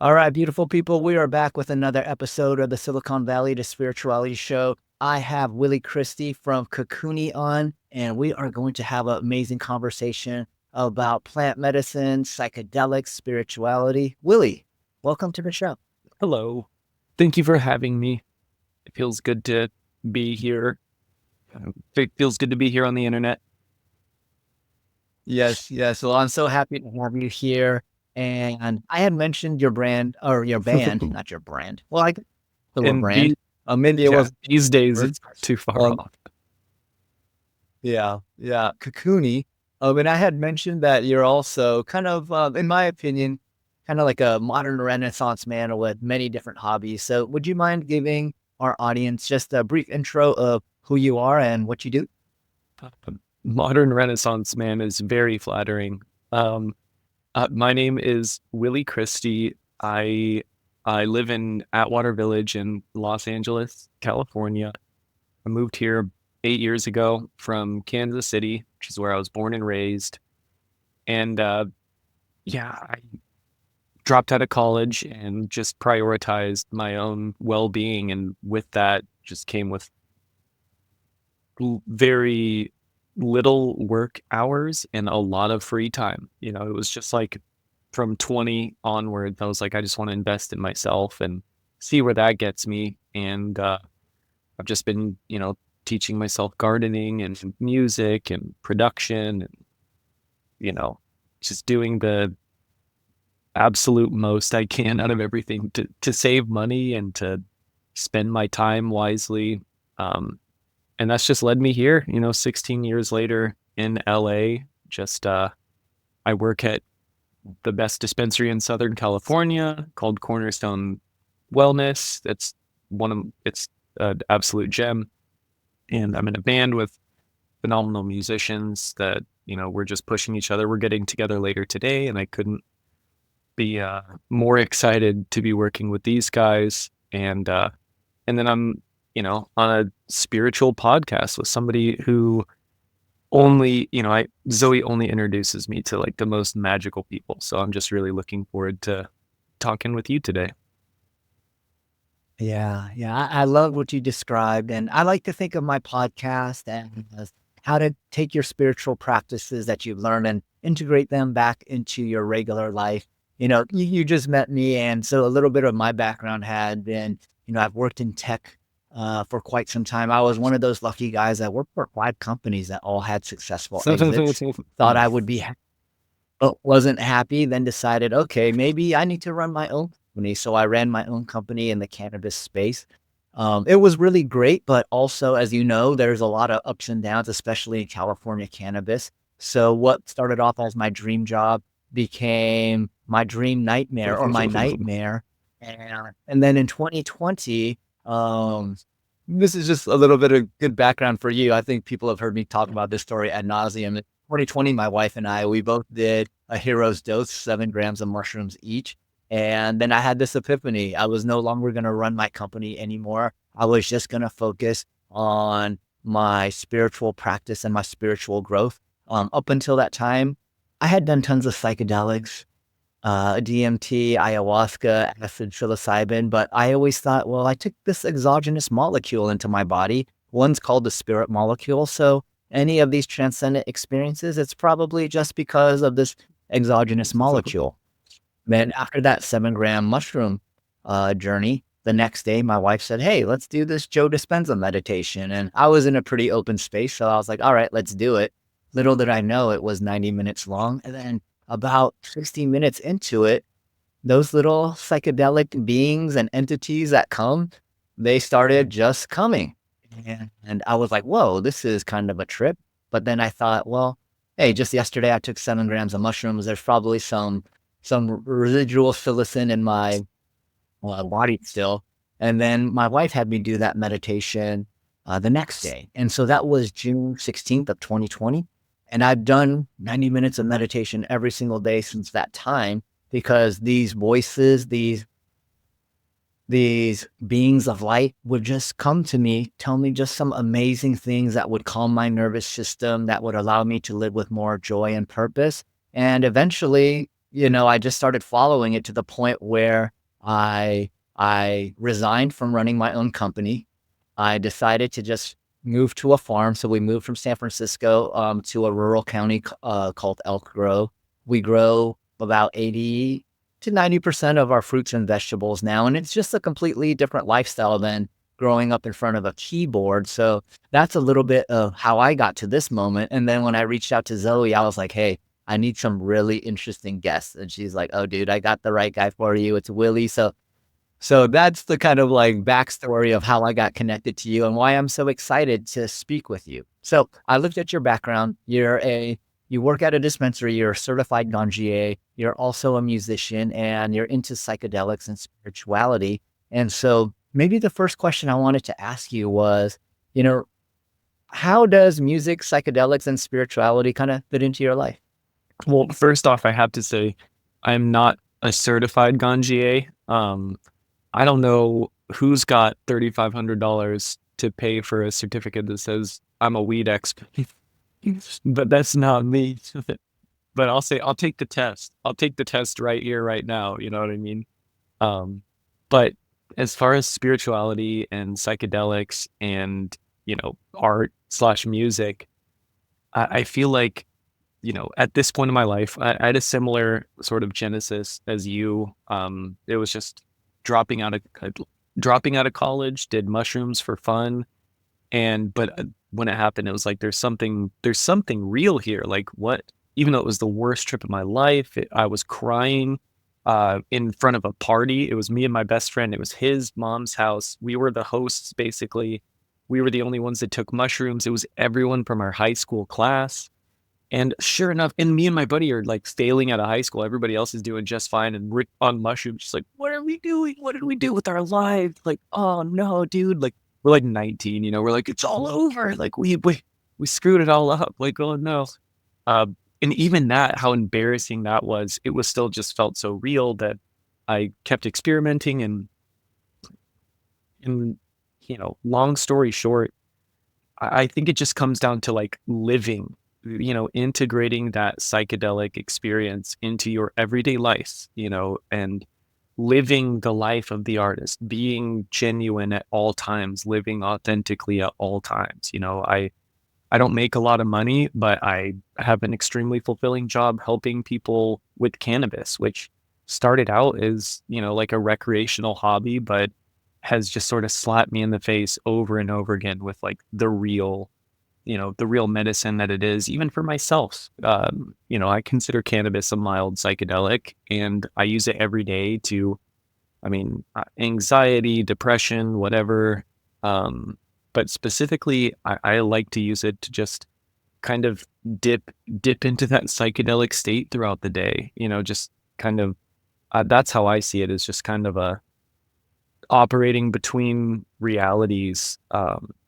All right, beautiful people. We are back with another episode of the Silicon Valley to Spirituality Show. I have Willy Christie from Kukuni on, and we are going to have an amazing conversation about plant medicine, psychedelics, spirituality. Willy, welcome to the show. Hello. Thank you for having me. It feels good to be here. It feels good to be here on the internet. Yes, yes. Well, I'm so happy to have you here. And I had mentioned your brand or your band, not your brand. Well, I guess still a And brand. Maybe it was these days words. it's too far Um, off. yeah, Kukuni. And I had mentioned that you're also kind of, in my opinion, kind of like a modern Renaissance man with many different hobbies. So, would you mind giving our audience just a brief intro of who you are and what you do? Modern Renaissance man is very flattering. Um, my name is Willy Christie. I live in Atwater Village in Los Angeles, California. I moved here 8 years ago from Kansas City, which is where I was born and raised. And I dropped out of college and just prioritized my own well-being, and with that just came with very little work hours and a lot of free time. It was just like from 20 onward, I was like, I just want to invest in myself and see where that gets me. And I've just been teaching myself gardening and music and production, and you know just doing the absolute most I can out of everything to save money and to spend my time wisely. Um, and that's just led me here, 16 years later in LA. Just I work at the best dispensary in Southern California called Cornerstone Wellness. It's an absolute gem. And I'm in a band with phenomenal musicians that, we're just pushing each other. We're getting together later today, and I couldn't be more excited to be working with these guys. And then I'm on a spiritual podcast with somebody who only I Zoe only introduces me to like the most magical people, so I'm just really looking forward to talking with you today. Yeah, I love what you described, and I like to think of my podcast and as how to take your spiritual practices that you've learned and integrate them back into your regular life. You just met me, and so a little bit of my background had been, I've worked in tech for quite some time. I was one of those lucky guys that worked for 5 companies that all had successful exits. Thought I would be wasn't happy, then decided, okay, maybe I need to run my own company. So I ran my own company in the cannabis space. It was really great, but also, as you know, there's a lot of ups and downs, especially in California cannabis. So what started off as my dream job became my dream nightmare or my nightmare. And then in 2020, this is just a little bit of good background for you. I think people have heard me talk about this story ad nauseum. 2020, my wife and I, we both did a hero's dose, 7 grams of mushrooms each. And then I had this epiphany. I was no longer going to run my company anymore. I was just going to focus on my spiritual practice and my spiritual growth. Up until that time, I had done tons of psychedelics, DMT, ayahuasca, acid psilocybin, but I always thought, well, I took this exogenous molecule into my body. One's called the spirit molecule. So any of these transcendent experiences, it's probably just because of this exogenous molecule. Then after that 7 gram mushroom journey, the next day my wife said, hey, let's do this Joe Dispenza meditation. And I was in a pretty open space. So I was like, all right, let's do it. Little did I know it was 90 minutes long. And then about 60 minutes into it, those little psychedelic beings and entities that come, they started just coming. And I was like, whoa, this is kind of a trip. But then I thought, well, hey, just yesterday I took 7 grams of mushrooms. There's probably some residual psilocin in my body still. And then my wife had me do that meditation the next day. And so that was June 16th of 2020. And I've done 90 minutes of meditation every single day since that time because these voices, these beings of light would just come to me, tell me just some amazing things that would calm my nervous system, that would allow me to live with more joy and purpose. And eventually I just started following it to the point where I resigned from running my own company. I decided to just move to a farm. So we moved from San Francisco to a rural county called Elk Grove. We grow about 80 to 90% of our fruits and vegetables now. And it's just a completely different lifestyle than growing up in front of a keyboard. So that's a little bit of how I got to this moment. And then when I reached out to Zoe, I was like, hey, I need some really interesting guests. And she's like, oh, dude, I got the right guy for you. It's Willy. So that's the kind of like backstory of how I got connected to you and why I'm so excited to speak with you. So I looked at your background. You work at a dispensary, you're a certified ganjier, you're also a musician, and you're into psychedelics and spirituality. And so maybe the first question I wanted to ask you was, you know, how does music, psychedelics, and spirituality kind of fit into your life? Well, first off, I have to say I'm not a certified ganjier. I don't know who's got $3,500 to pay for a certificate that says I'm a weed expert, but that's not me. But I'll take the test. I'll take the test right here, right now. You know what I mean? Um, but as far as spirituality and psychedelics and, art slash music, I feel like, at this point in my life, I had a similar sort of genesis as you. It was just dropping out of dropping out of college, did mushrooms for fun, but when it happened, it was like there's something real here. Like what? Even though it was the worst trip of my life, I was crying in front of a party. It was me and my best friend. It was his mom's house. We were the hosts, basically. We were the only ones that took mushrooms. It was everyone from our high school class. And sure enough, and me and my buddy are like failing out of high school. Everybody else is doing just fine. And we're on mushrooms, just like, what are we doing? What did we do with our lives? Like, oh no, dude. Like, we're like 19, we're like, it's all over. Like, we screwed it all up. Like, oh no. Uh, and even that, how embarrassing that was, it was still just felt so real that I kept experimenting. And, long story short, I think it just comes down to like living, integrating that psychedelic experience into your everyday life, and living the life of the artist, being genuine at all times, living authentically at all times. I don't make a lot of money, but I have an extremely fulfilling job helping people with cannabis, which started out as, like a recreational hobby, but has just sort of slapped me in the face over and over again with like the real medicine that it is, even for myself. I consider cannabis a mild psychedelic, and I use it every day to, anxiety, depression, whatever. But specifically, I like to use it to just kind of dip into that psychedelic state throughout the day. Just kind of that's how I see it. Is just kind of a operating between realities,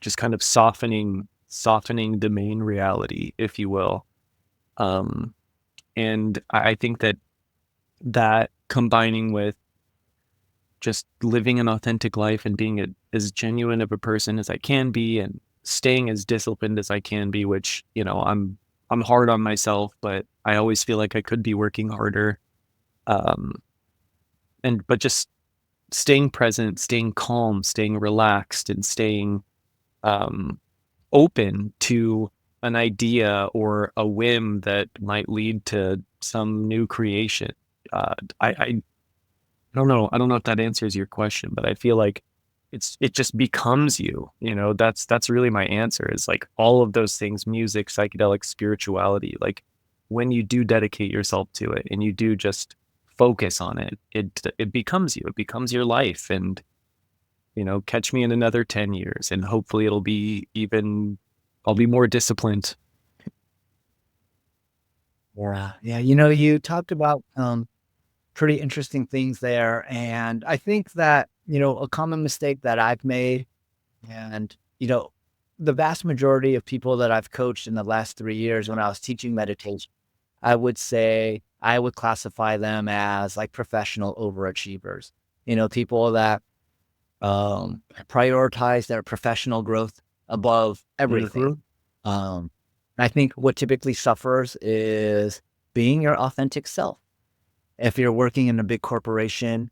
just kind of softening the main reality, if you will. Um, and I think that combining with just living an authentic life and being as genuine of a person as I can be and staying as disciplined as I can be, which, I'm hard on myself, but I always feel like I could be working harder. Um, but just staying present, staying calm, staying relaxed, and staying um, open to an idea or a whim that might lead to some new creation. I don't know. I don't know if that answers your question, but I feel like it just becomes you. That's really my answer. Is like all of those things: music, psychedelic, spirituality. Like when you do dedicate yourself to it and you do just focus on it, it becomes you. It becomes your life. And catch me in another 10 years, and hopefully I'll be more disciplined. Yeah. Yeah. You talked about pretty interesting things there. And I think that, a common mistake that I've made and, the vast majority of people that I've coached in the last 3 years when I was teaching meditation, I would say I would classify them as like professional overachievers, people that prioritize their professional growth above everything. Mhm. I think what typically suffers is being your authentic self. if you're working in a big corporation,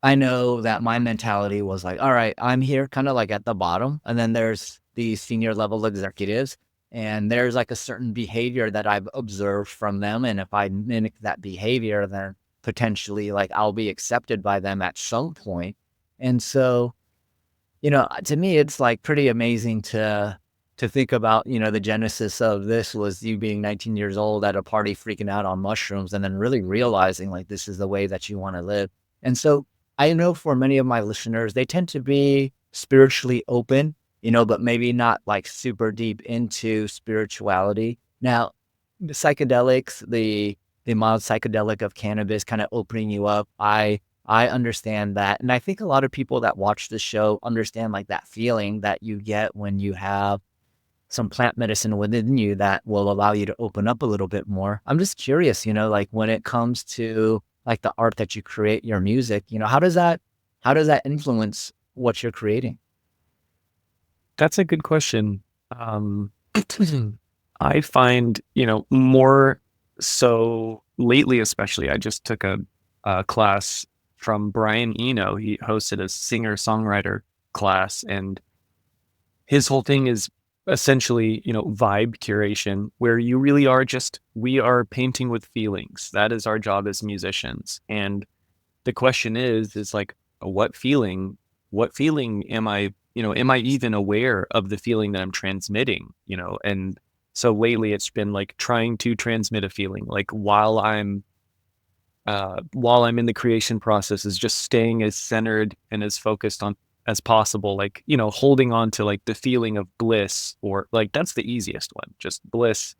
I know that my mentality was like, all right, I'm here kind of like at the bottom. And then there's the senior level executives, and there's like a certain behavior that I've observed from them. And if I mimic that behavior, then potentially like I'll be accepted by them at some point. And so, to me, it's like pretty amazing to think about, the genesis of this was you being 19 years old at a party freaking out on mushrooms and then really realizing like this is the way that you want to live. And so I know for many of my listeners, they tend to be spiritually open, but maybe not like super deep into spirituality. Now, the psychedelics, the mild psychedelic of cannabis kind of opening you up. I understand that. And I think a lot of people that watch the show understand like that feeling that you get when you have some plant medicine within you that will allow you to open up a little bit more. I'm just curious, like when it comes to like the art that you create, your music, how does that influence what you're creating? That's a good question. Um, I find, more so lately, especially, I just took a class from Brian Eno. He hosted a singer-songwriter class, and his whole thing is essentially, vibe curation, where you really are we are painting with feelings. That is our job as musicians. And the question is like, what feeling am I even aware of the feeling that I'm transmitting, and so lately it's been like trying to transmit a feeling, like while I'm in the creation process, is just staying as centered and as focused on as possible, like, holding on to like the feeling of bliss, or like that's the easiest one, just bliss.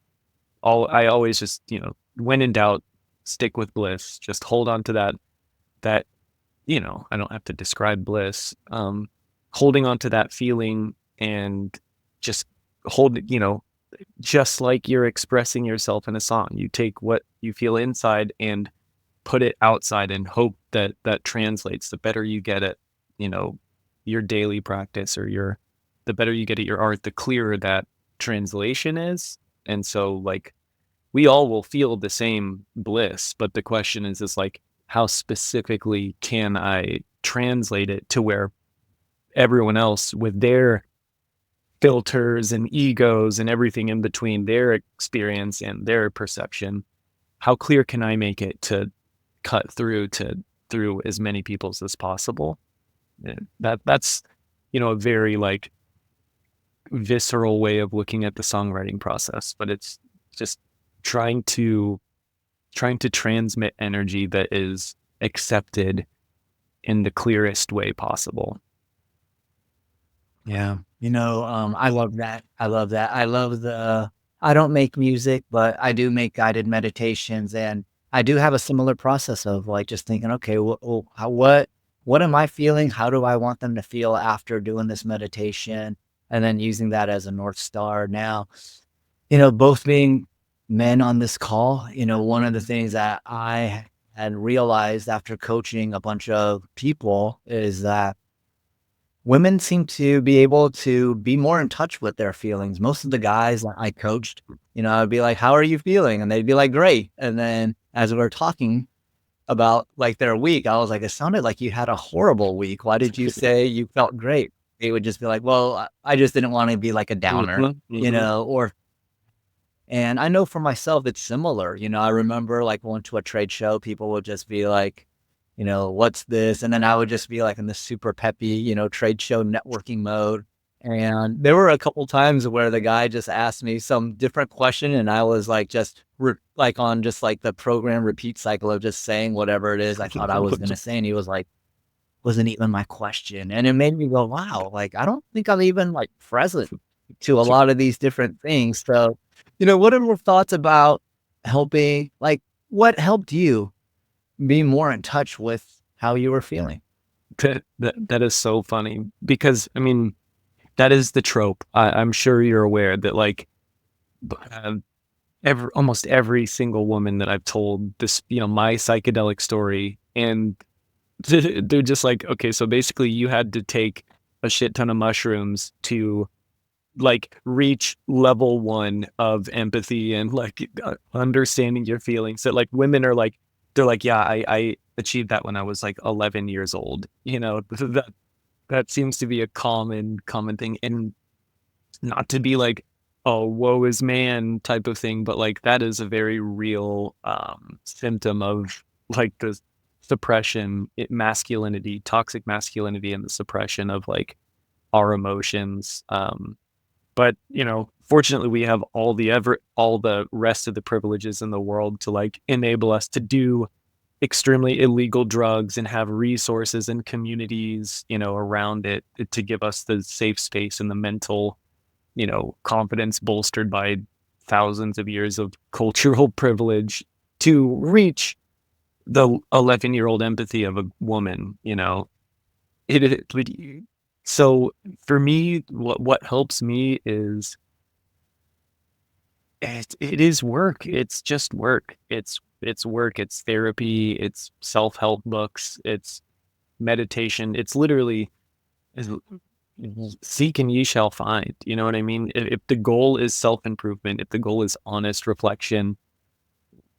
I always just, when in doubt, stick with bliss. Just hold on to that, I don't have to describe bliss. Holding on to that feeling and just hold it, just like you're expressing yourself in a song. You take what you feel inside and put it outside and hope that that translates. The better you get at, you know, your daily practice, or the better you get at your art, the clearer that translation is. And so like we all will feel the same bliss, but the question is like, how specifically can I translate it to where everyone else, with their filters and egos and everything in between, their experience and their perception, how clear can I make it to cut through as many people's as possible? And that's a very like visceral way of looking at the songwriting process, but it's just trying to transmit energy that is accepted in the clearest way possible. Yeah. I love that. I love that. I don't make music, but I do make guided meditations, and I do have a similar process of like just thinking, okay, what am I feeling? How do I want them to feel after doing this meditation? And then using that as a North Star. Now, both being men on this call, one of the things that I had realized after coaching a bunch of people is that women seem to be able to be more in touch with their feelings. Most of the guys that I coached, I'd be like, "How are you feeling?" And they'd be like, "Great." And then as we are talking about like their week, I was like, "It sounded like you had a horrible week. Why did you say you felt great?" They would just be like, "Well, I just didn't want to be like a downer, Mhm, mhm. or." And I know for myself, it's similar. I remember like going to a trade show, people would just be like, "What's this?" And then I would just be like in this super peppy, trade show networking mode. And there were a couple times where the guy just asked me some different question, and I was like, like on just like the program repeat cycle of just saying whatever it is I thought I was going to say. And he was like, wasn't even my question. And it made me go, wow, like, I don't think I'm even like present to a lot of these different things. So, what are your thoughts about helping, like, what helped you be more in touch with how you were feeling? That is so funny, because I mean, that is the trope. I'm sure you're aware that like um, almost every single woman that I've told this, my psychedelic story, and they're just like, okay, so basically you had to take a shit ton of mushrooms to like reach level 1 of empathy and like understanding your feelings. That like women are like they're like, yeah, I achieved that when I was like 11 years old. That seems to be a common thing. And not to be like, oh, woe is man type of thing, but like that is a very real symptom of like the suppression, masculinity, toxic masculinity, and the suppression of like our emotions. But fortunately, we have all the rest of the privileges in the world to like enable us to do extremely illegal drugs and have resources and communities, around it to give us the safe space and the mental, confidence bolstered by thousands of years of cultural privilege to reach the 11-year-old empathy of a woman. So for me, what helps me is it is work. It's just work. It's work. It's therapy. It's self-help books. It's meditation. It's literally is seek and ye shall find. You know what I mean? If the goal is self-improvement, if the goal is honest reflection,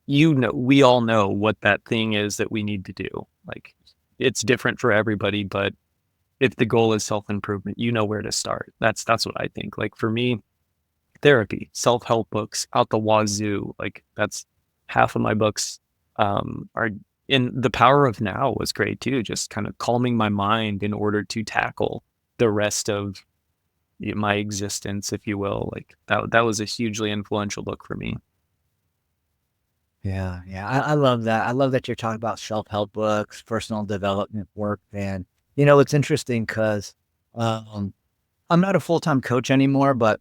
we all know what that thing is that we need to do. Like it's different for everybody, but if the goal is self-improvement, you know where to start. That's what I think. Like for me, therapy, self-help books out the wazoo. Like that's half of my books are in. The Power of Now was great too, just kind of calming my mind in order to tackle the rest of my existence, if you will. Like that was a hugely influential book for me. Yeah, yeah, I love that. I love that you're talking about self-help books, personal development work, and, it's interesting 'cause, um, I'm not a full-time coach anymore, but,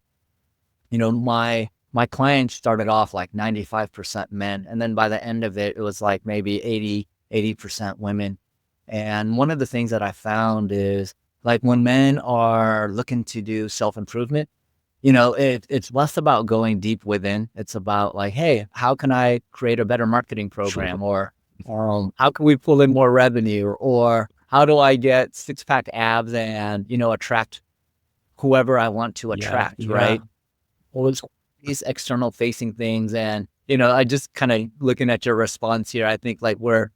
my clients started off like 95% men, and then by the end of it, it was like maybe 80% women, and one of the things that I found is, like, when men are looking to do self-improvement, it's less about going deep within. It's about like, hey, how can I create a better marketing Sure. program? Or how can we pull in more revenue? Or how do I get six-pack abs and, attract whoever I want to Yeah. attract, Yeah. right? All these external facing things. And, I just kind of looking at your response here, I think like we're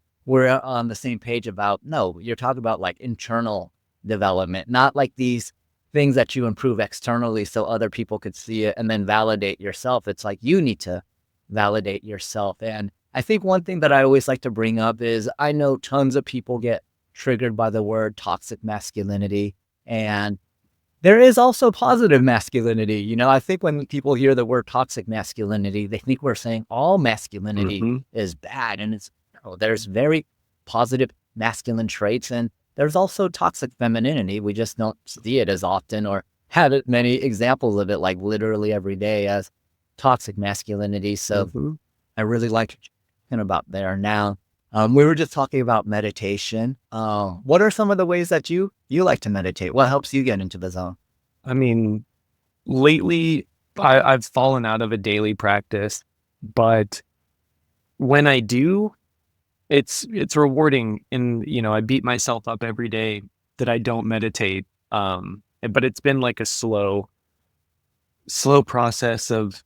on the same page about, no, you're talking about like internal development, not like these things that you improve externally so other people could see it and then validate yourself. It's like you need to validate yourself. And I think one thing that I always like to bring up is I know tons of people get triggered by the word toxic masculinity. And there is also positive masculinity. I think when people hear the word toxic masculinity, they think we're saying all masculinity Hmm. is bad. And there's very positive masculine traits, and there's also toxic femininity. We just don't see it as often or have it many examples of it, like literally every day as toxic masculinity. So Hmm. I really like talking about there. Now, we were just talking about meditation. What are some of the ways that you like to meditate? What helps you get into the zone? I mean, lately I've fallen out of a daily practice, but when I do, it's rewarding. And I beat myself up every day that I don't meditate. But it's been like a slow process of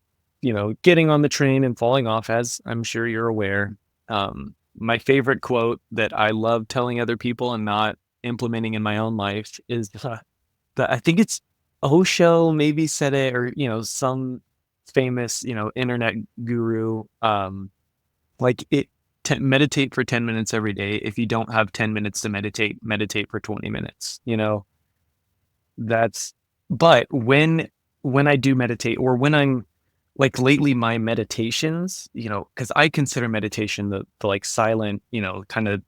getting on the train and falling off, as I'm sure you're aware. My favorite quote that I love telling other people and not implementing in my own life is I think it's Osho maybe said it, or some famous internet guru. Like it meditate for 10 minutes every day. If you don't have 10 minutes to meditate for 20 minutes. That's but when I do meditate, or when I'm like lately, my meditations, because I consider meditation the like silent, kind of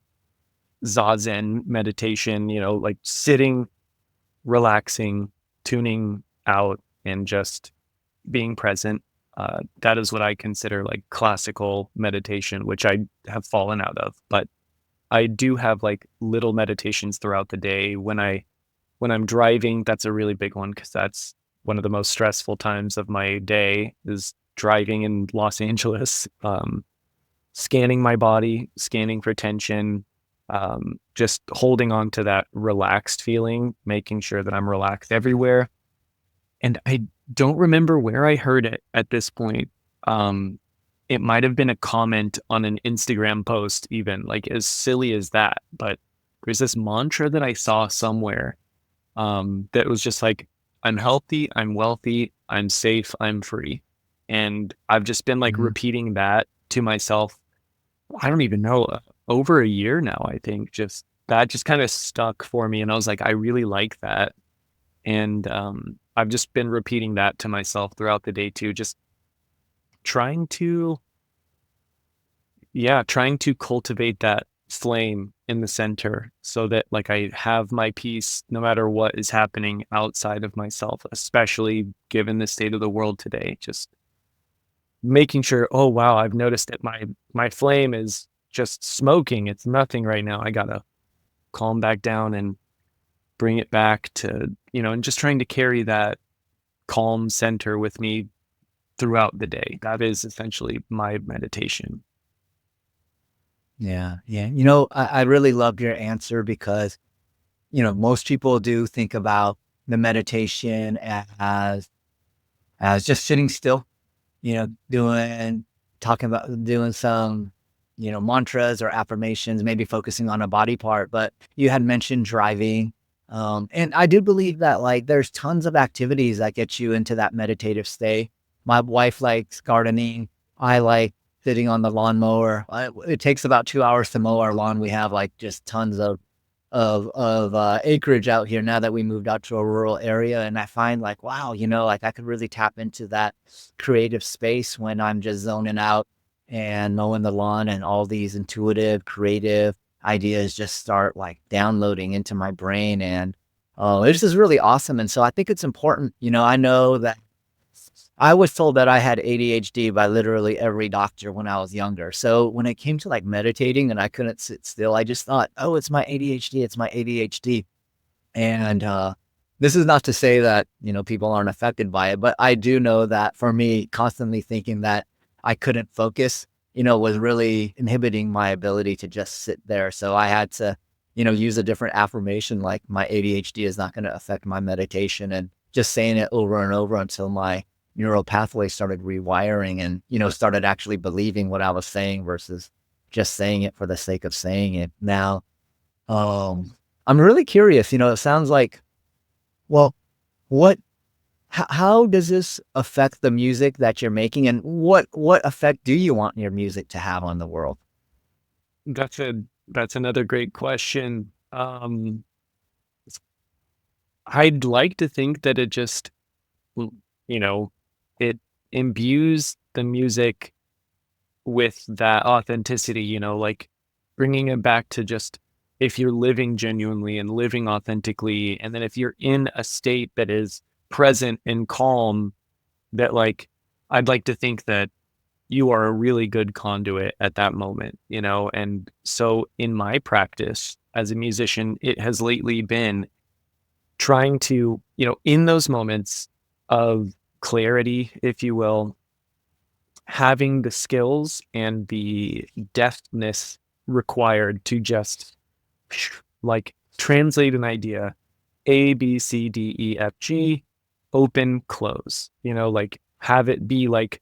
zazen meditation, like sitting, relaxing, tuning out, and just being present. That is what I consider like classical meditation, which I have fallen out of. But I do have like little meditations throughout the day. When I'm driving, that's a really big one, because that's one of the most stressful times of my day is driving in Los Angeles. Scanning my body, scanning for tension, just holding on to that relaxed feeling, making sure that I'm relaxed everywhere. And I don't remember where I heard it at this point. Um, it might have been a comment on an Instagram post, even like as silly as that. But there's this mantra that I saw somewhere that was just like, I'm healthy, I'm wealthy, I'm safe, I'm free. And I've just been like Mhm. repeating that to myself. I don't even know, over a year now, I think. Just that just kind of stuck for me. And I was like, I really like that. And I've just been repeating that to myself throughout the day too, just trying to, yeah, trying to cultivate that flame in the center so that like I have my peace no matter what is happening outside of myself, especially given the state of the world today. Just making sure, oh wow, I've noticed that my flame is just smoking. It's nothing right now. I gotta calm back down and bring it back to, and just trying to carry that calm center with me throughout the day. That is essentially my meditation. Yeah, yeah. I really loved your answer because, most people do think about the meditation as just sitting still, talking about doing some, mantras or affirmations, maybe focusing on a body part. But you had mentioned driving. And I do believe that like there's tons of activities that get you into that meditative state. My wife likes gardening. I like sitting on the lawnmower. It takes about 2 hours to mow our lawn. We have like just tons of acreage out here now that we moved out to a rural area. And I find like, wow, like I could really tap into that creative space when I'm just zoning out and mowing the lawn, and all these intuitive, creative ideas just start like downloading into my brain. And this is really awesome. And so I think it's important. I know that I was told that I had ADHD by literally every doctor when I was younger. So when it came to like meditating and I couldn't sit still, I just thought, oh, it's my ADHD. It's my ADHD. And this is not to say that, people aren't affected by it, but I do know that for me, constantly thinking that I couldn't focus, was really inhibiting my ability to just sit there. So I had to, use a different affirmation like my ADHD is not going to affect my meditation, and just saying it over and over until my neural pathways started rewiring and, started actually believing what I was saying versus just saying it for the sake of saying it. Now, um, I'm really curious, it sounds like, well, what how does this affect the music that you're making, and what effect do you want your music to have on the world? That's a that's another great question. I'd like to think that it just, l- you know, it imbues the music with that authenticity, like bringing it back to just if you're living genuinely and living authentically, and then if you're in a state that is present and calm, that like, I'd like to think that you are a really good conduit at that moment, and so in my practice as a musician, it has lately been trying to, in those moments of clarity, if you will, having the skills and the deftness required to just like translate an idea A, B, C, D, E, F, G, open, close, like have it be like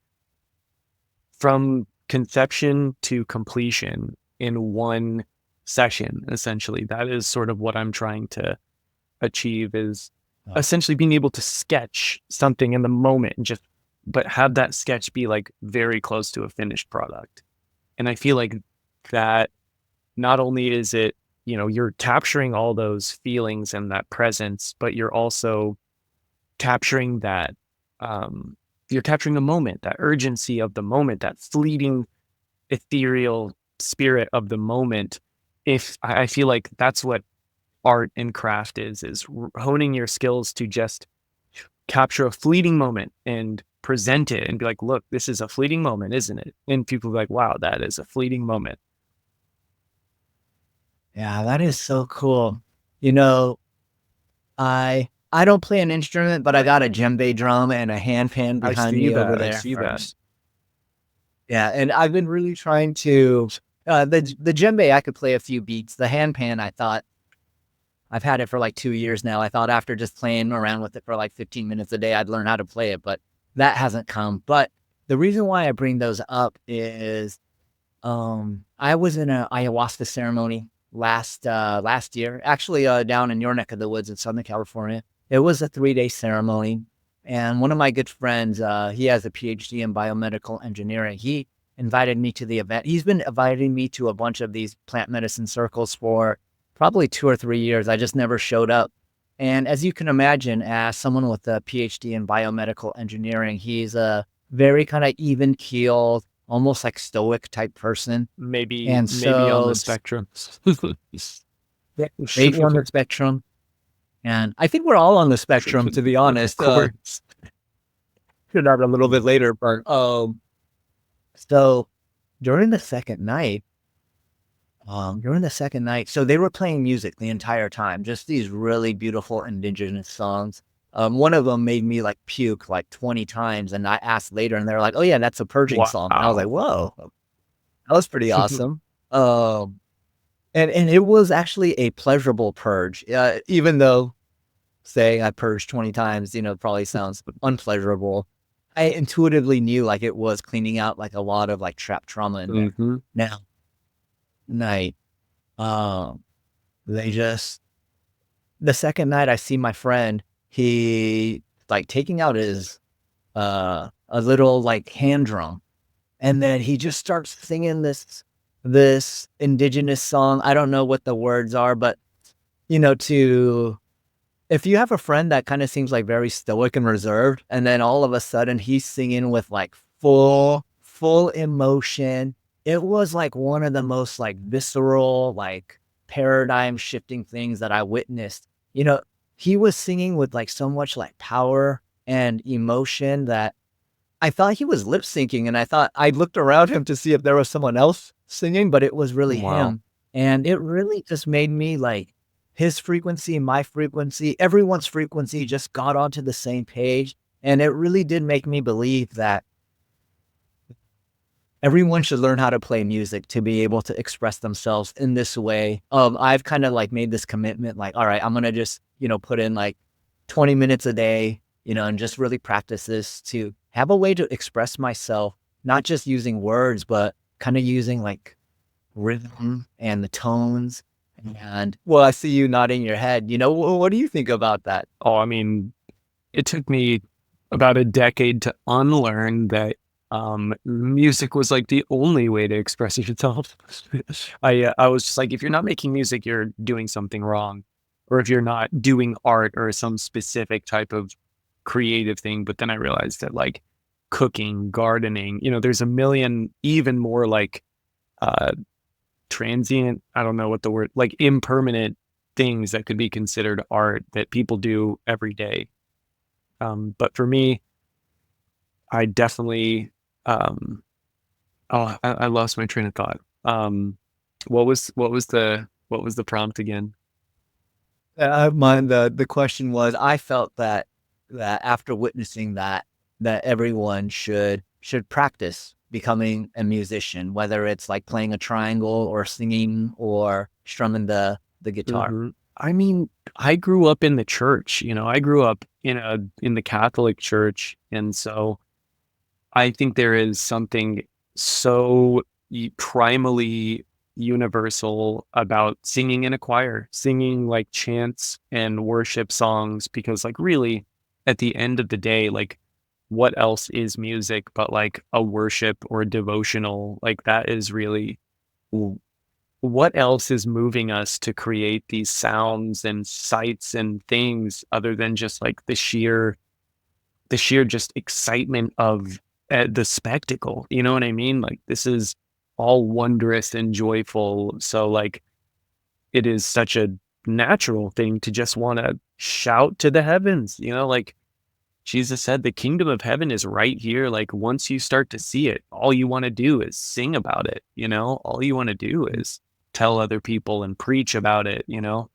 from conception to completion in one session, essentially. That is sort of what I'm trying to achieve, is Oh, essentially being able to sketch something in the moment and just but have that sketch be like very close to a finished product. And I feel like that not only is it, you're capturing all those feelings and that presence, but you're also capturing that um you're capturing the moment, that urgency of the moment, that fleeting ethereal spirit of the moment. If I feel like that's what art and craft is honing your skills to just capture a fleeting moment and present it and be like, look, this is a fleeting moment, isn't it? And people be like, wow, that is a fleeting moment. yeah, that is so cool. You know, I don't play an instrument, but I got a djembe drum and a handpan I behind see me over that. I there see that. yeah, and I've been really trying to the djembe I could play a few beats. The handpan I thought I've had it for like 2 years now. I thought after just playing around with it for like 15 minutes a day, I'd learn how to play it, but that hasn't come. But the reason why I bring those up is I was in a ayahuasca ceremony last year, actually down in your neck of the woods in Southern California. It was a 3-day ceremony, and one of my good friends, he has a PhD in biomedical engineering. He invited me to the event. He's been inviting me to a bunch of these plant medicine circles for probably 2 or 3 years. I just never showed up. And as you can imagine, as someone with a PhD in biomedical engineering, he's a very kind of even keeled, almost like stoic type person. Maybe And maybe on so the spectrum. maybe on the spectrum. And I think we're all on the spectrum, to be honest. Of course. Figured out a little bit later, but so during the second night, so they were playing music the entire time, just these really beautiful indigenous songs. One of them made me like puke like 20 times, and I asked later, and they're like, "Oh yeah, that's a purging song." And I was like, Wow. "Whoa, that was pretty awesome." Um, and it was actually a pleasurable purge, even though saying I purged 20 times, probably sounds unpleasurable. I intuitively knew like it was cleaning out like a lot of like trapped trauma in there. hmm Now, night, um, they just the second night I see my friend, he like taking out his a little like hand drum, and then he just starts singing this indigenous song. I don't know what the words are, but to if you have a friend that kind of seems like very stoic and reserved, and then all of a sudden he's singing with like full emotion, it was like one of the most like visceral, like paradigm shifting things that I witnessed. You know, he was singing with like so much like power and emotion that I thought he was lip syncing, and I looked around him to see if there was someone else singing, but it was really Wow. him. And it really just made me like his frequency, my frequency, everyone's frequency just got onto the same page. And it really did make me believe that everyone should learn how to play music to be able to express themselves in this way. I've kind of like made this commitment, like, all right, I'm gonna just, put in like 20 minutes a day, and just really practice this to have a way to express myself, not just using words, but kind of using like rhythm and the tones. And well, I see you nodding your head. What do you think about that? Oh, I mean, it took me about a decade to unlearn that music was like the only way to express yourself. I was just like, if you're not making music, you're doing something wrong, or if you're not doing art or some specific type of creative thing. But then I realized that like cooking, gardening, there's a million even more like uh transient, I don't know what the word, like impermanent things that could be considered art that people do every day. But for me, I definitely, um, oh, I lost my train of thought. What was the prompt again? Mine, the question was, I felt that after witnessing that everyone should practice becoming a musician, whether it's like playing a triangle or singing or strumming the guitar. I mean, I grew up in the church, I grew up in the Catholic church. And so I think there is something so primally universal about singing in a choir, singing like chants and worship songs, because like really at the end of the day, like what else is music but like a worship or a devotional? Like that is really w- what else is moving us to create these sounds and sights and things other than just like the sheer just excitement of the spectacle. You know what I mean? Like this is all wondrous and joyful. So like it is such a natural thing to just want to shout to the heavens, like Jesus said, the kingdom of heaven is right here. Like once you start to see it, all you want to do is sing about it. All you want to do is tell other people and preach about it. Not,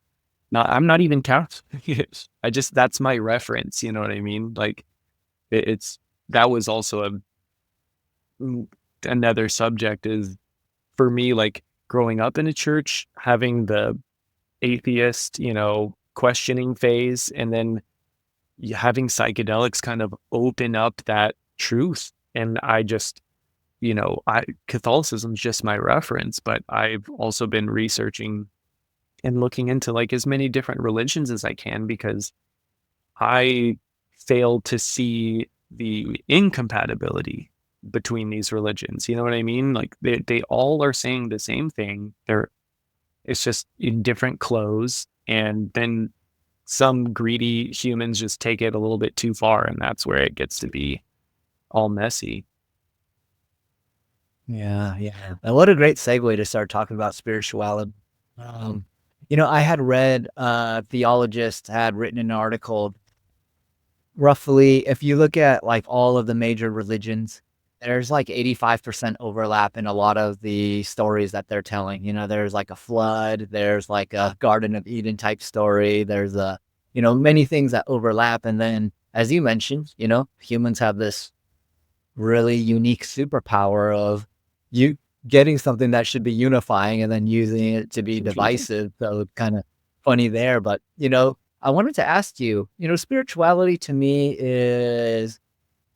I'm not even Catholic. That's my reference. You know what I mean? Like it's that was also another subject is for me, like growing up in a church, having the atheist, questioning phase, and then having psychedelics kind of open up that truth And Catholicism's just my reference, but I've also been researching and looking into like as many different religions as I can, because I fail to see the incompatibility between these religions. You know what I mean? Like they all are saying the same thing. It's just in different clothes, and then some greedy humans just take it a little bit too far, and that's where it gets to be all messy. Yeah, yeah. And what a great segue to start talking about spirituality. Um, I had read theologists had written an article. Roughly, if you look at like all of the major religions, there's like 85% overlap in a lot of the stories that they're telling. There's like a flood, there's like a Garden of Eden type story, there's many things that overlap. And then, as you mentioned, humans have this really unique superpower of you getting something that should be unifying and then using it to be divisive. So kind of funny there. But, I wanted to ask you, spirituality to me is,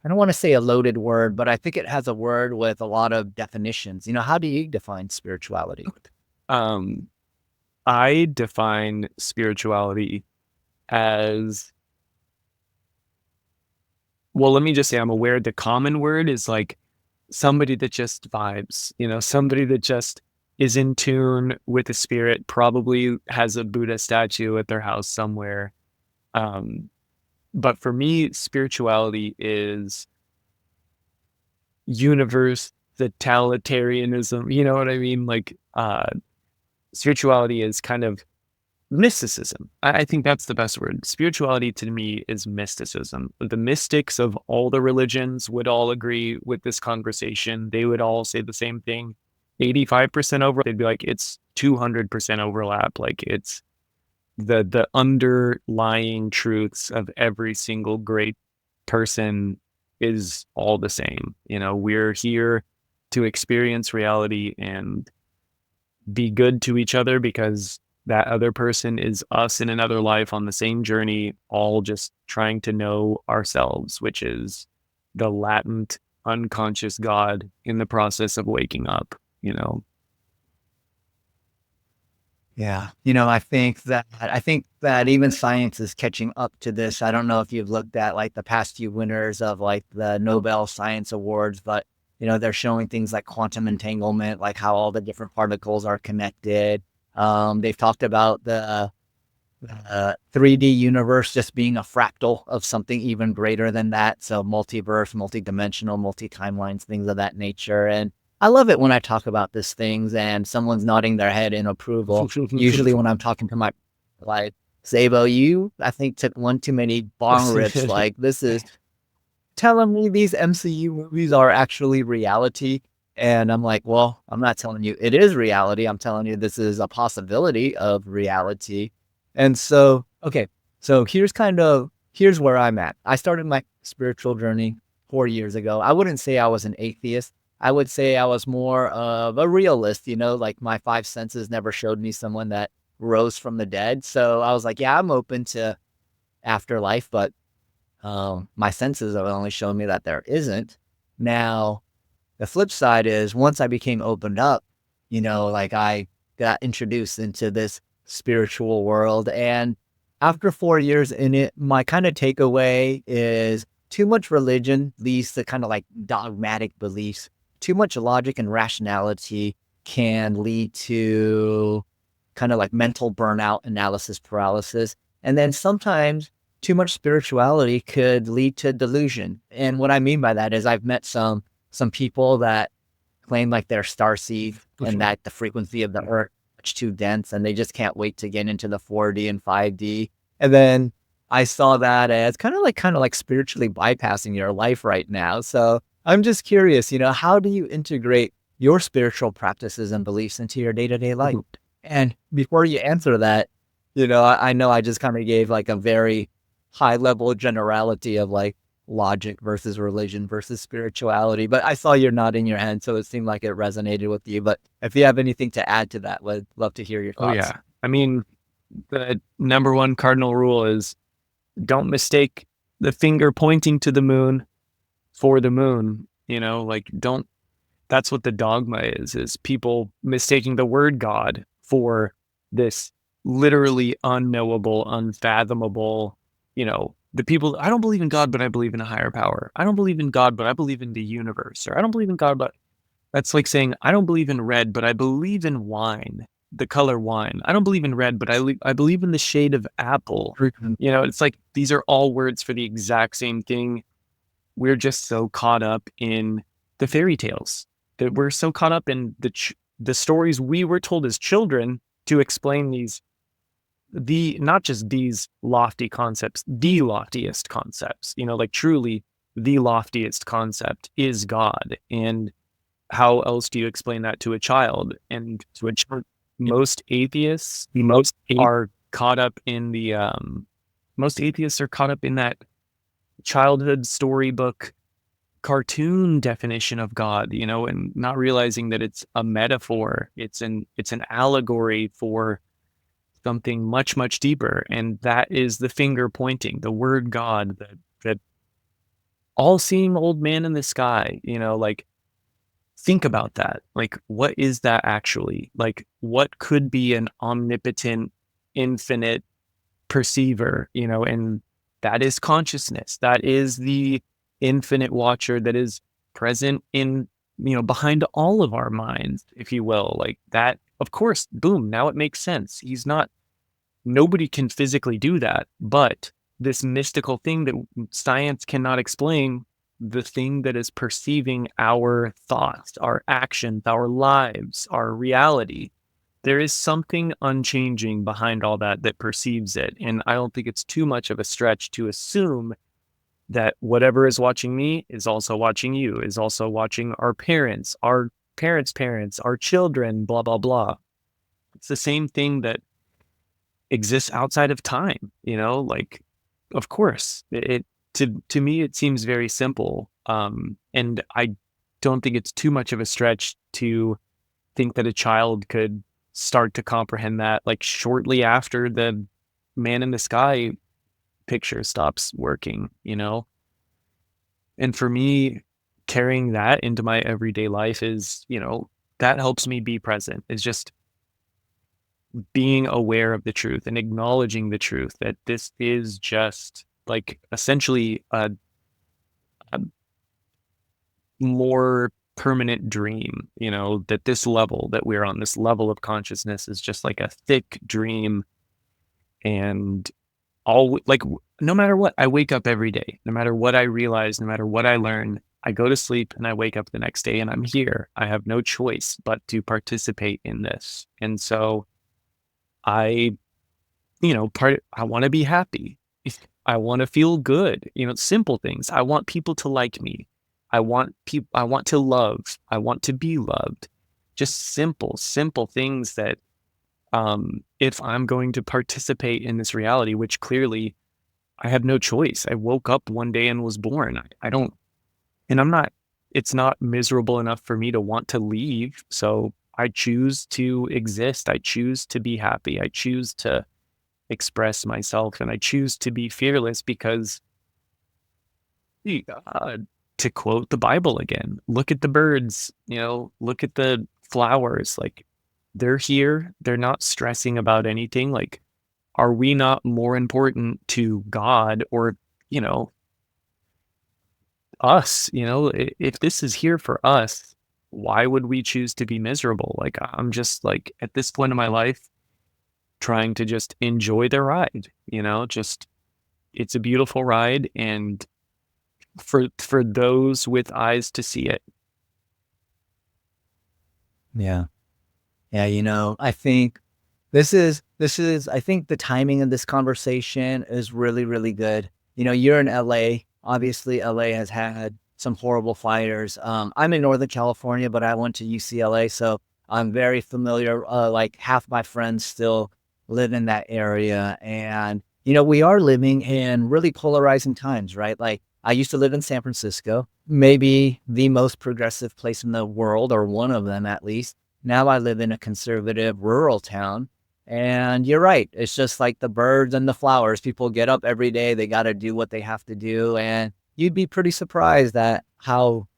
I don't want to say a loaded word, but I think it has a word with a lot of definitions. How do you define spirituality? Um, I define spirituality as, well, let me just say I'm aware the common word is like somebody that just vibes, somebody that just is in tune with the spirit, probably has a Buddha statue at their house somewhere. But for me, spirituality is universe, totalitarianism, you know what I mean? Like, spirituality is kind of mysticism. I think that's the best word. Spirituality to me is mysticism. The mystics of all the religions would all agree with this conversation. They would all say the same thing. 85% over, they'd be like, it's 200% overlap. Like it's the underlying truths of every single great person is all the same. We're here to experience reality and be good to each other, because that other person is us in another life on the same journey, all just trying to know ourselves, which is the latent, unconscious God in the process of waking up. Yeah. I think that even science is catching up to this. I don't know if you've looked at like the past few winners of like the Nobel Science Awards, but they're showing things like quantum entanglement, like how all the different particles are connected. They've talked about the 3D universe just being a fractal of something even greater than that. So multiverse, multi-dimensional, multi-timelines, things of that nature. And I love it when I talk about these things and someone's nodding their head in approval. Usually when I'm talking to my, like, Zabo, you, I think, took one too many bong rips. Like, this is telling me these MCU movies are actually reality. And I'm like, well, I'm not telling you it is reality. I'm telling you this is a possibility of reality. And so, okay, so here's where I'm at. I started my spiritual journey 4 years ago. I wouldn't say I was an atheist. I would say I was more of a realist, like my five senses never showed me someone that rose from the dead. So I was like, yeah, I'm open to afterlife, but my senses have only shown me that there isn't. Now, the flip side is once I became opened up, like I got introduced into this spiritual world. And after 4 years in it, my kind of takeaway is too much religion leads to kind of like dogmatic beliefs. Too much logic and rationality can lead to kind of like mental burnout, analysis paralysis. And then sometimes too much spirituality could lead to delusion. And what I mean by that is I've met some people that claim like they're starseed and that the frequency of the earth is much too dense and they just can't wait to get into the 4D and 5D. And then I saw that as kind of like spiritually bypassing your life right now. So I'm just curious, how do you integrate your spiritual practices and beliefs into your day-to-day life? And before you answer that, I know I just kind of gave like a very high level generality of like logic versus religion versus spirituality, but I saw you're nodding your head, so it seemed like it resonated with you. But if you have anything to add to that, would love to hear your Oh, thoughts. yeah. I mean, the number one cardinal rule is don't mistake the finger pointing to the moon for the moon. like don't, that's what the dogma is people mistaking the word God for this literally unknowable, unfathomable, the people, I don't believe in God, but I believe in a higher power. I don't believe in God, but I believe in the universe. Or I don't believe in God, but that's like saying, I don't believe in red, but I believe in wine, the color wine. I don't believe in red, but I believe in the shade of apple. It's like these are all words for the exact same thing. We're just so caught up in the fairy tales, that we're so caught up in the stories we were told as children to explain not just these lofty concepts, the loftiest concepts, like truly the loftiest concept is God. And how else do you explain that to a child? And to a child, most atheists are caught up in that childhood storybook cartoon definition of God, and not realizing that it's a metaphor. It's an allegory for something much, much deeper. And that is the finger pointing, the word God, that all-seeing old man in the sky, like think about that. Like, what is that actually? Like, what could be an omnipotent, infinite perceiver, and that is consciousness. That is the infinite watcher that is present in, behind all of our minds, if you will. Like that, of course, boom, now it makes sense. Nobody can physically do that, but this mystical thing that science cannot explain, the thing that is perceiving our thoughts, our actions, our lives, our reality, there is something unchanging behind all that perceives it. And I don't think it's too much of a stretch to assume that whatever is watching me is also watching you, is also watching our parents, our parents, our children, blah, blah, blah. It's the same thing that exists outside of time, like, of course, to me, it seems very simple. And I don't think it's too much of a stretch to think that a child could start to comprehend that, like shortly after the man in the sky picture stops working, And for me, carrying that into my everyday life is, that helps me be present. It's just being aware of the truth and acknowledging the truth that this is just like essentially a more permanent dream, that this level that we're on, this level of consciousness is just like a thick dream. And no matter what, I wake up every day, no matter what I realize, no matter what I learn, I go to sleep and I wake up the next day and I'm here. I have no choice but to participate in this. And so I, I want to be happy. I want to feel good, simple things. I want people to like me. I want to love. I want to be loved. Just simple things that, if I'm going to participate in this reality, which clearly I have no choice. I woke up one day and was born. I don't, and it's not miserable enough for me to want to leave. So I choose to exist. I choose to be happy. I choose to express myself, and I choose to be fearless because, to quote the Bible again, look at the birds, look at the flowers, like they're here. They're not stressing about anything. Like, are we not more important to God or, us, if this is here for us, why would we choose to be miserable? Like, I'm just like at this point in my life, trying to just enjoy the ride, just, it's a beautiful ride. And for those with eyes to see it. Yeah. Yeah. I think I think the timing of this conversation is really, really good. You're in LA. Obviously, LA has had some horrible fires. I'm in Northern California, but I went to UCLA, so I'm very familiar. Like half my friends still live in that area. And, we are living in really polarizing times, right? Like I used to live in San Francisco, maybe the most progressive place in the world, or one of them at least. Now I live in a conservative rural town. And you're right. It's just like the birds and the flowers. People get up every day. They got to do what they have to do. And you'd be pretty surprised at how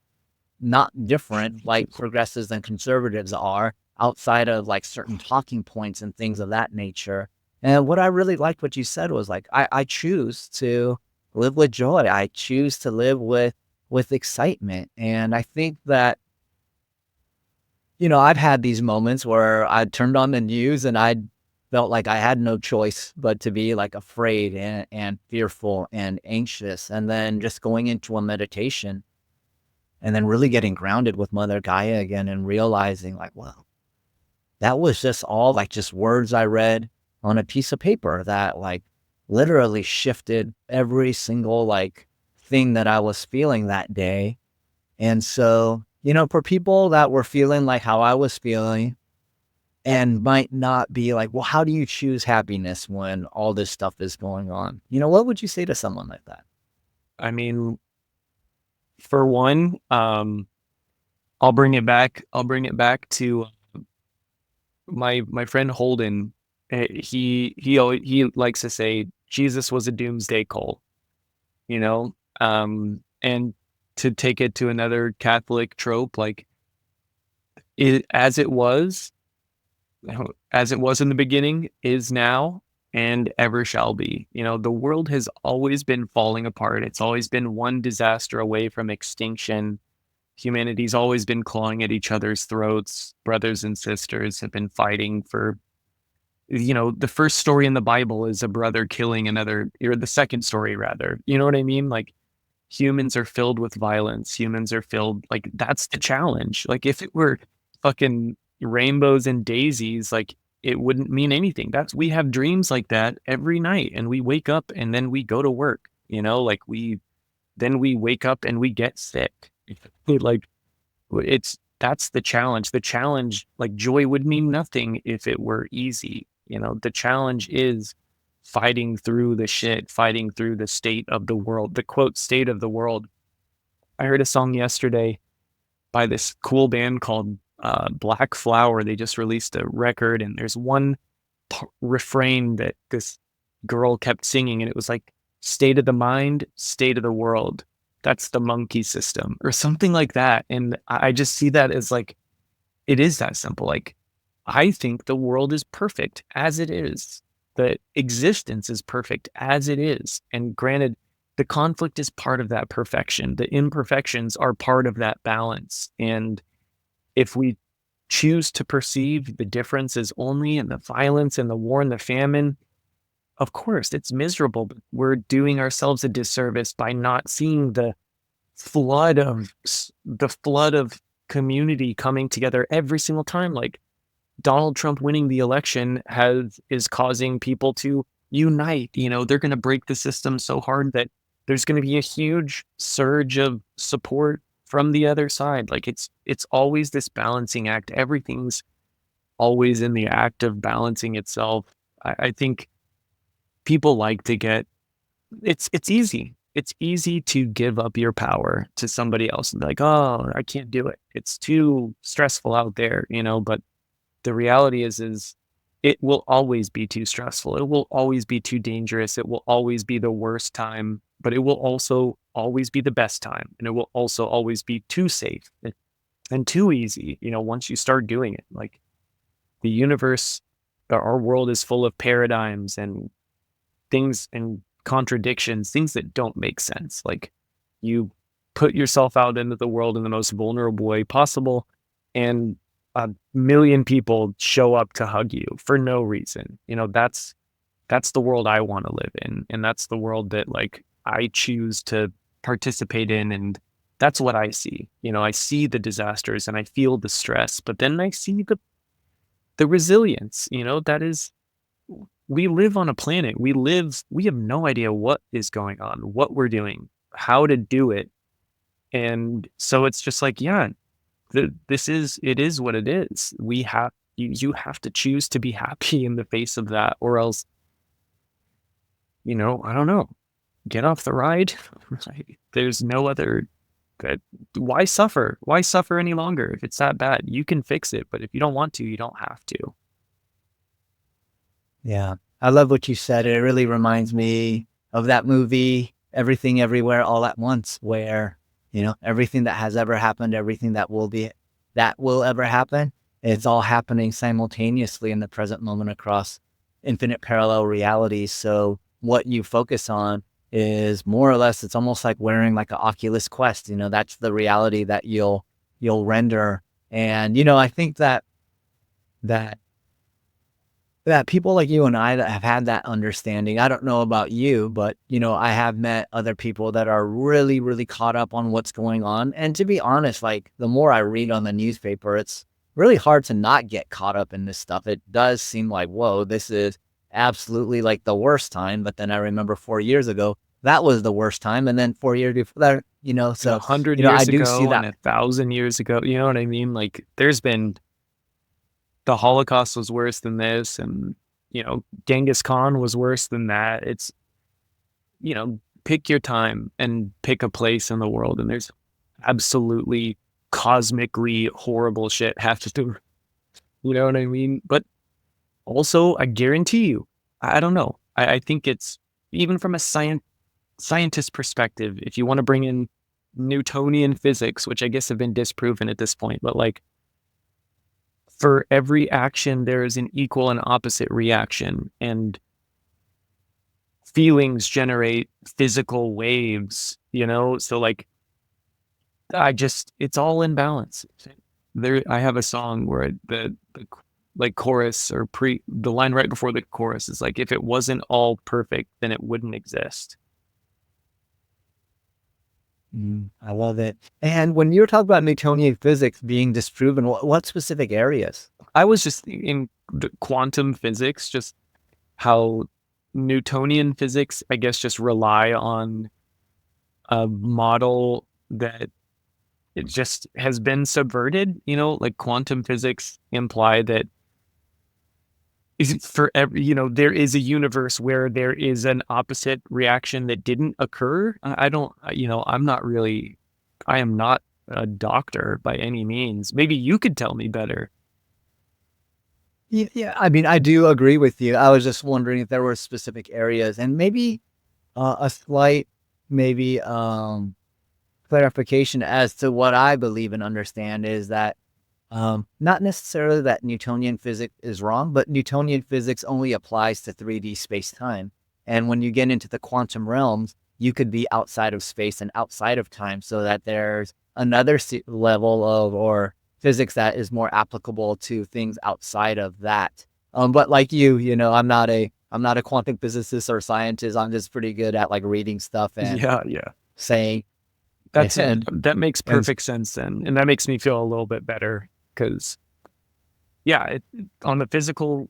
not different like progressives and conservatives are outside of like certain talking points and things of that nature. And what I really liked what you said was like, I choose to live with joy. I choose to live with excitement. And I think that, I've had these moments where I turned on the news and I felt like I had no choice but to be like afraid and fearful and anxious. And then just going into a meditation and then really getting grounded with Mother Gaia again and realizing like, wow, that was just all like just words I read on a piece of paper that like literally shifted every single like thing that I was feeling that day. And so, for people that were feeling like how I was feeling and might not be like, well, how do you choose happiness when all this stuff is going on? What would you say to someone like that? I mean, for one, I'll bring it back. I'll bring it back to my friend Holden. He likes to say Jesus was a doomsday cult, and to take it to another Catholic trope, like it as it was in the beginning, is now, and ever shall be. The world has always been falling apart. It's always been one disaster away from extinction. Humanity's always been clawing at each other's throats. Brothers and sisters have been fighting for, the first story in the Bible is a brother killing another, or the second story rather. You know what I mean? Like humans are filled with violence. Humans are filled, like, that's the challenge. Like if it were fucking rainbows and daisies, like it wouldn't mean anything. We have dreams like that every night, and we wake up and then we go to work, like then we wake up and we get sick. Like that's the challenge. The challenge, like joy would mean nothing if it were easy. The challenge is fighting through the shit, fighting through the state of the world, the quote state of the world. I heard a song yesterday by this cool band called Black Flower. They just released a record, and there's one refrain that this girl kept singing, and it was like, state of the mind, state of the world. That's the monkey system, or something like that. And I just see that as like, it is that simple. Like, I think the world is perfect as it is. The existence is perfect as it is. And granted, the conflict is part of that perfection. The imperfections are part of that balance. And if we choose to perceive the differences only in the violence and the war and the famine, of course, it's miserable, but we're doing ourselves a disservice by not seeing the flood of community coming together every single time. Like Donald Trump winning the election is causing people to unite. They're going to break the system so hard that there's going to be a huge surge of support from the other side. Like it's always this balancing act. Everything's always in the act of balancing itself. I think people like to get, it's easy. It's easy to give up your power to somebody else and be like, oh, I can't do it. It's too stressful out there, but the reality is it will always be too stressful. It will always be too dangerous. It will always be the worst time, but it will also always be the best time. And it will also always be too safe and too easy, once you start doing it. Like the universe, our world is full of paradigms and things and contradictions, things that don't make sense. Like you put yourself out into the world in the most vulnerable way possible, and a million people show up to hug you for no reason. That's the world I want to live in. And that's the world that like I choose to participate in. And that's what I see. I see the disasters and I feel the stress, but then I see the resilience, that is, we live on a planet. We have no idea what is going on, what we're doing, how to do it. And so it's just like, yeah, it is what it is. You have to choose to be happy in the face of that, or else, I don't know, get off the ride. Right? There's no other. Why suffer? Why suffer any longer? If it's that bad, you can fix it. But if you don't want to, you don't have to. Yeah. I love what you said. It really reminds me of that movie, Everything Everywhere All at Once, where, everything that has ever happened, everything that will ever happen, it's all happening simultaneously in the present moment across infinite parallel realities. So what you focus on is more or less, it's almost like wearing like an Oculus Quest. That's the reality that you'll render. And I think that that people like you and I that have had that understanding. I don't know about you, but I have met other people that are really, really caught up on what's going on. And to be honest, like the more I read on the newspaper, it's really hard to not get caught up in this stuff. It does seem like, whoa, this is absolutely like the worst time. But then I remember 4 years ago, that was the worst time. And then 4 years before that, And so, 100 I years do see ago and that. 1,000 years ago, you know what I mean? Like there's been the Holocaust was worse than this, and Genghis Khan was worse than that. It's pick your time and pick a place in the world, and there's absolutely cosmically horrible shit have to do. You know what I mean? But also, I guarantee you, I don't know. I think it's even from a scientist perspective, if you want to bring in Newtonian physics, which I guess have been disproven at this point, but like for every action, there is an equal and opposite reaction, and feelings generate physical waves, So like, it's all in balance. I have a song where the like chorus or the line right before the chorus is like, if it wasn't all perfect, then it wouldn't exist. I love it. And when you're talking about Newtonian physics being disproven, what specific areas? I was just in the quantum physics, just how Newtonian physics, I guess, just rely on a model that it just has been subverted, like quantum physics imply that is for every, there is a universe where there is an opposite reaction that didn't occur. I don't, I am not a doctor by any means. Maybe you could tell me better. Yeah, yeah. I mean, I do agree with you. I was just wondering if there were specific areas and maybe a slight, maybe clarification as to what I believe and understand is that not necessarily that Newtonian physics is wrong, but Newtonian physics only applies to 3D space-time. And when you get into the quantum realms, you could be outside of space and outside of time, so that there's another level of or physics that is more applicable to things outside of that. But like I'm not a quantum physicist or scientist. I'm just pretty good at like reading stuff and Yeah, yeah. saying That's and that makes and perfect sense then, and that makes me feel a little bit better because yeah, on the physical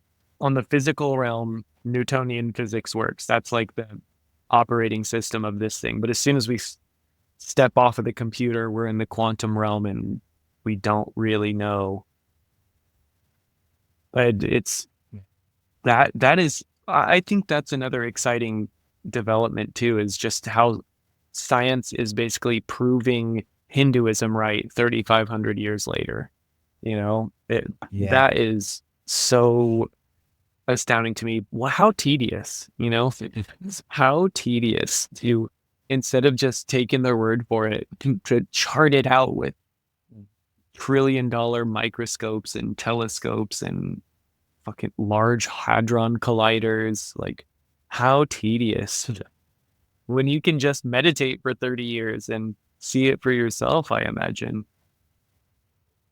realm, Newtonian physics works. That's like the operating system of this thing. But as soon as we step off of the computer, we're in the quantum realm, and we don't really know. But it's that is, I think that's another exciting development too, is just how science is basically proving Hinduism right 3,500 years later. yeah. That is so astounding to me. Well, how tedious, how tedious to, instead of just taking their word for it, to chart it out with $1 trillion microscopes and telescopes and fucking large hadron colliders. Like, how tedious when you can just meditate for 30 years and see it for yourself, I imagine.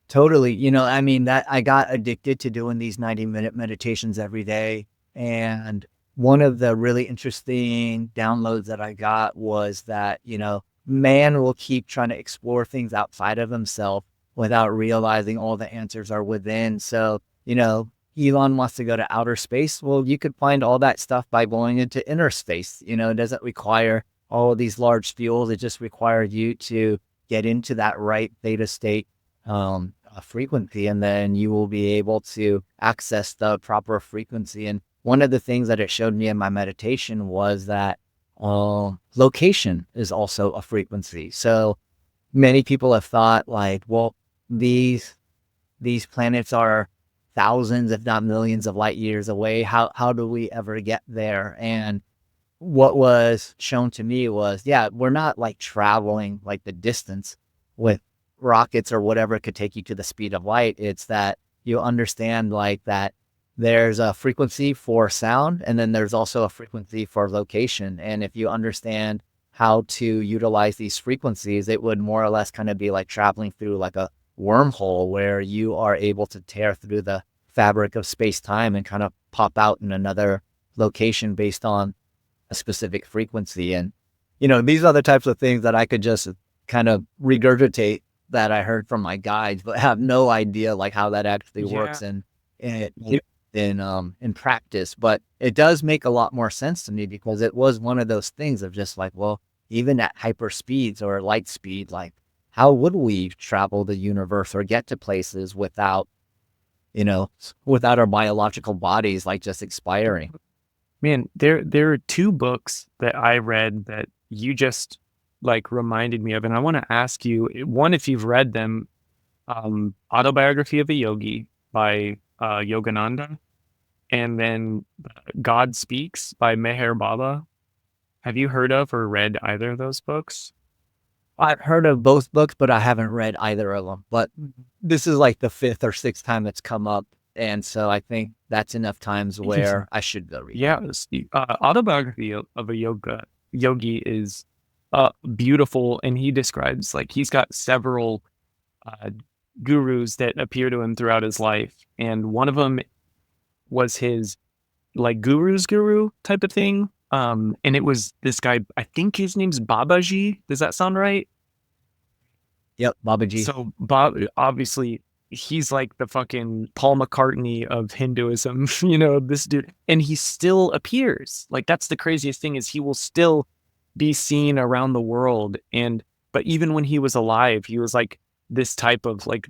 Totally. I mean, that I got addicted to doing these 90-minute meditations every day. And one of the really interesting downloads that I got was that, man will keep trying to explore things outside of himself without realizing all the answers are within. So, Elon wants to go to outer space. Well, you could find all that stuff by going into inner space. It doesn't require all of these large fuels. It just requires you to get into that right theta state frequency, and then you will be able to access the proper frequency. And one of the things that it showed me in my meditation was that location is also a frequency. So many people have thought like, well, these planets are thousands, if not millions of light years away. How do we ever get there? And what was shown to me was, yeah, we're not like traveling like the distance with rockets or whatever could take you to the speed of light. It's that you understand like that there's a frequency for sound and then there's also a frequency for location. And if you understand how to utilize these frequencies, it would more or less kind of be like traveling through like a wormhole where you are able to tear through the fabric of space time and kind of pop out in another location based on a specific frequency. And, these are the types of things that I could just kind of regurgitate that I heard from my guides, but have no idea like how that actually Yeah. works in practice. But it does make a lot more sense to me because it was one of those things of just like, well, even at hyper speeds or light speed, like how would we travel the universe or get to places without our biological bodies like just expiring? Man, there are two books that I read that you just like reminded me of, and I want to ask you one if you've read them. Autobiography of a Yogi by Yogananda, and then God Speaks by Meher Baba. Have you heard of or read either of those books? I've heard of both books, but I haven't read either of them. But this is like the fifth or sixth time it's come up. And so I think that's enough times where I should go read them. Yeah, Autobiography of a Yogi is beautiful, and he describes like he's got several uh, gurus that appear to him throughout his life, and one of them was his like guru's guru type of thing. And it was this guy. I think his name's Babaji. Does that sound right? Yep, Baba Ji. So Bob, obviously, he's like the fucking Paul McCartney of Hinduism, this dude. And he still appears. Like that's the craziest thing is he will still be seen around the world. But even when he was alive, he was like this type of like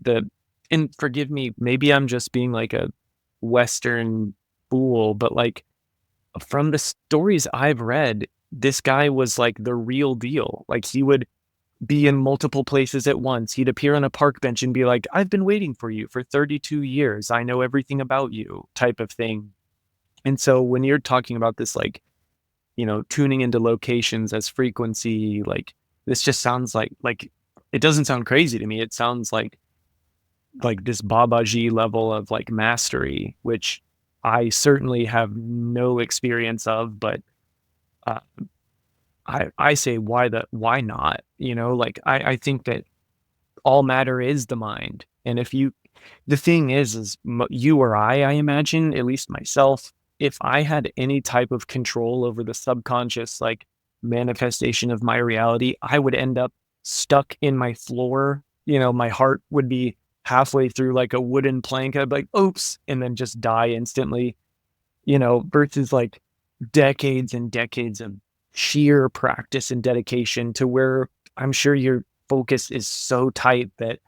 and forgive me, maybe I'm just being like a Western fool, but like from the stories I've read, this guy was like the real deal. Like he would be in multiple places at once. He'd appear on a park bench and be like, I've been waiting for you for 32 years. I know everything about you, type of thing. And so when you're talking about this, like, tuning into locations as frequency, like this just sounds like it doesn't sound crazy to me. It sounds like this Babaji level of like mastery, which I certainly have no experience of, but uh, I say why not? Like I think that all matter is the mind. And the thing is you or I imagine, at least myself, if I had any type of control over the subconscious, like manifestation of my reality, I would end up stuck in my floor. My heart would be halfway through like a wooden plank. I'd be like, oops, and then just die instantly, versus like decades and decades of sheer practice and dedication to where I'm sure your focus is so tight that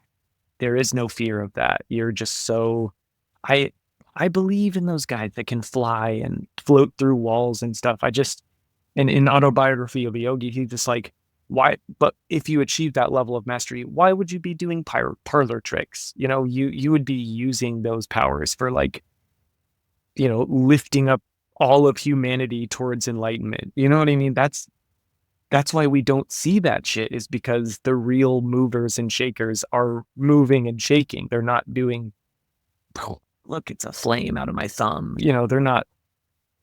there is no fear of that. You're just so I I believe in those guys that can fly and float through walls and stuff. And in Autobiography of a Yogi, he's just like, why? But if you achieve that level of mastery, why would you be doing parlor tricks? You would be using those powers for like, lifting up all of humanity towards enlightenment. You know what I mean? That's why we don't see that shit is because the real movers and shakers are moving and shaking. They're not doing, oh, look, it's a flame out of my thumb. They're not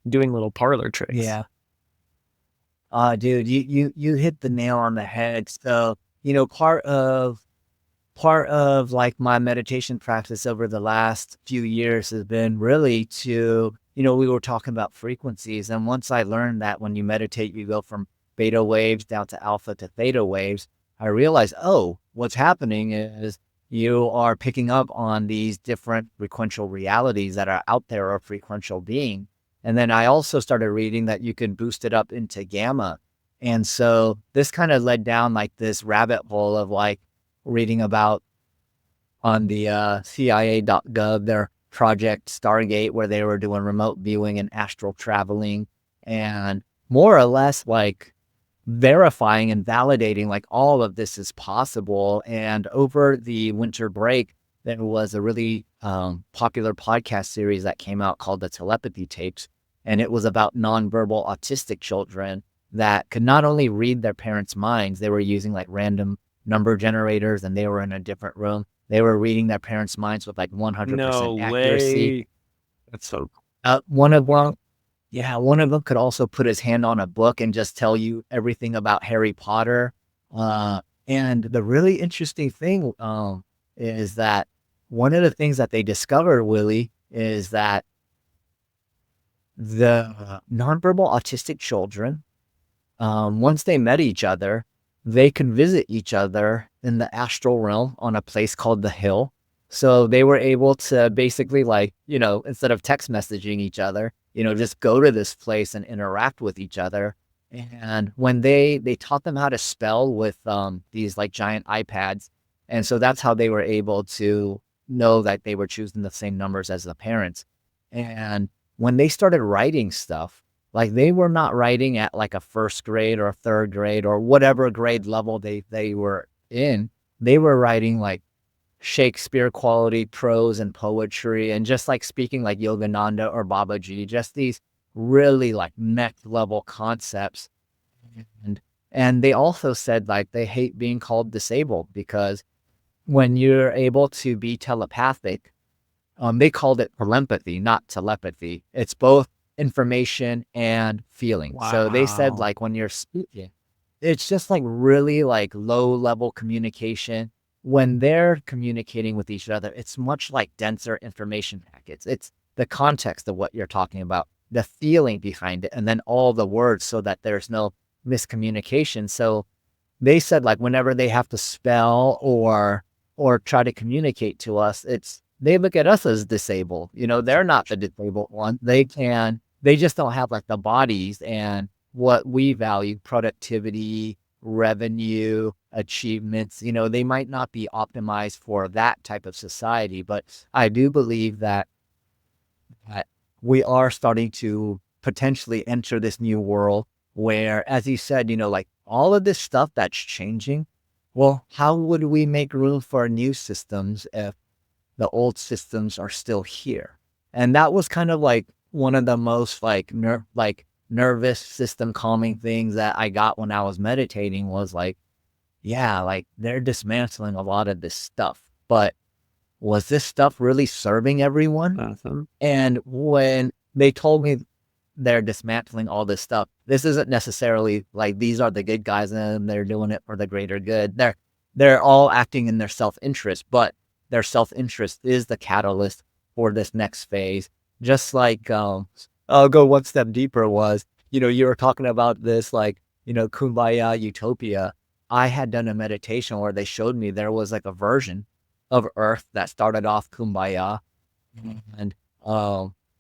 doing little parlor tricks. Yeah. Dude, you hit the nail on the head. So, part of like my meditation practice over the last few years has been really to, we were talking about frequencies. And once I learned that when you meditate, you go from beta waves down to alpha to theta waves, I realized, oh, what's happening is you are picking up on these different frequential realities that are out there of frequential being. And then I also started reading that you can boost it up into gamma. And so this kind of led down like this rabbit hole of like reading about on the CIA.gov, their project Stargate, where they were doing remote viewing and astral traveling and more or less like verifying and validating like all of this is possible. And over the winter break, there was a really popular podcast series that came out called the Telepathy tapes, and it was about nonverbal autistic children that could not only read their parents' minds, they were using like random number generators, and they were in a different room. They were reading their parents' minds with like 100% No accuracy. way. That's so cool. One of them, yeah, one of them could also put his hand on a book and just tell you everything about Harry Potter. And the really interesting thing is that one of the things that they discovered, Willie, is that the nonverbal autistic children, once they met each other, they can visit each other in the astral realm on a place called the Hill. So they were able to basically, like, instead of text messaging each other, just go to this place and interact with each other. And when they taught them how to spell with these like giant iPads, and so that's how they were able to know that they were choosing the same numbers as the parents. And when they started writing stuff, like they were not writing at like a first grade or a third grade or whatever grade level they were in. They were writing like Shakespeare quality prose and poetry, and just like speaking like Yogananda or Babaji, just these really like next level concepts. And and they also said like they hate being called disabled because when you're able to be telepathic, they called it telepathy, not telepathy. It's both information and feeling. So they said Wow. like when you're speaking, it's just like really like low level communication. When they're communicating with each other, it's much like denser information packets. It's the context of what you're talking about, the feeling behind it, and then all the words so that there's no miscommunication. So they said like whenever they have to spell or try to communicate to us, they look at us as disabled. They're not the disabled one. They just don't have like the bodies and what we value, productivity, revenue, achievements. They might not be optimized for that type of society, but I do believe that we are starting to potentially enter this new world where, as you said, like all of this stuff that's changing. Well, how would we make room for new systems if the old systems are still here? And that was kind of like one of the most like nervous system calming things that I got when I was meditating was like, yeah, like they're dismantling a lot of this stuff, but was this stuff really serving everyone? Awesome. And when they told me they're dismantling all this stuff, this isn't necessarily like these are the good guys and they're doing it for the greater good. They're all acting in their self-interest, but their self-interest is the catalyst for this next phase. Just like I'll go one step deeper was, you were talking about this like, kumbaya utopia. I had done a meditation where they showed me there was like a version of Earth that started off kumbaya. And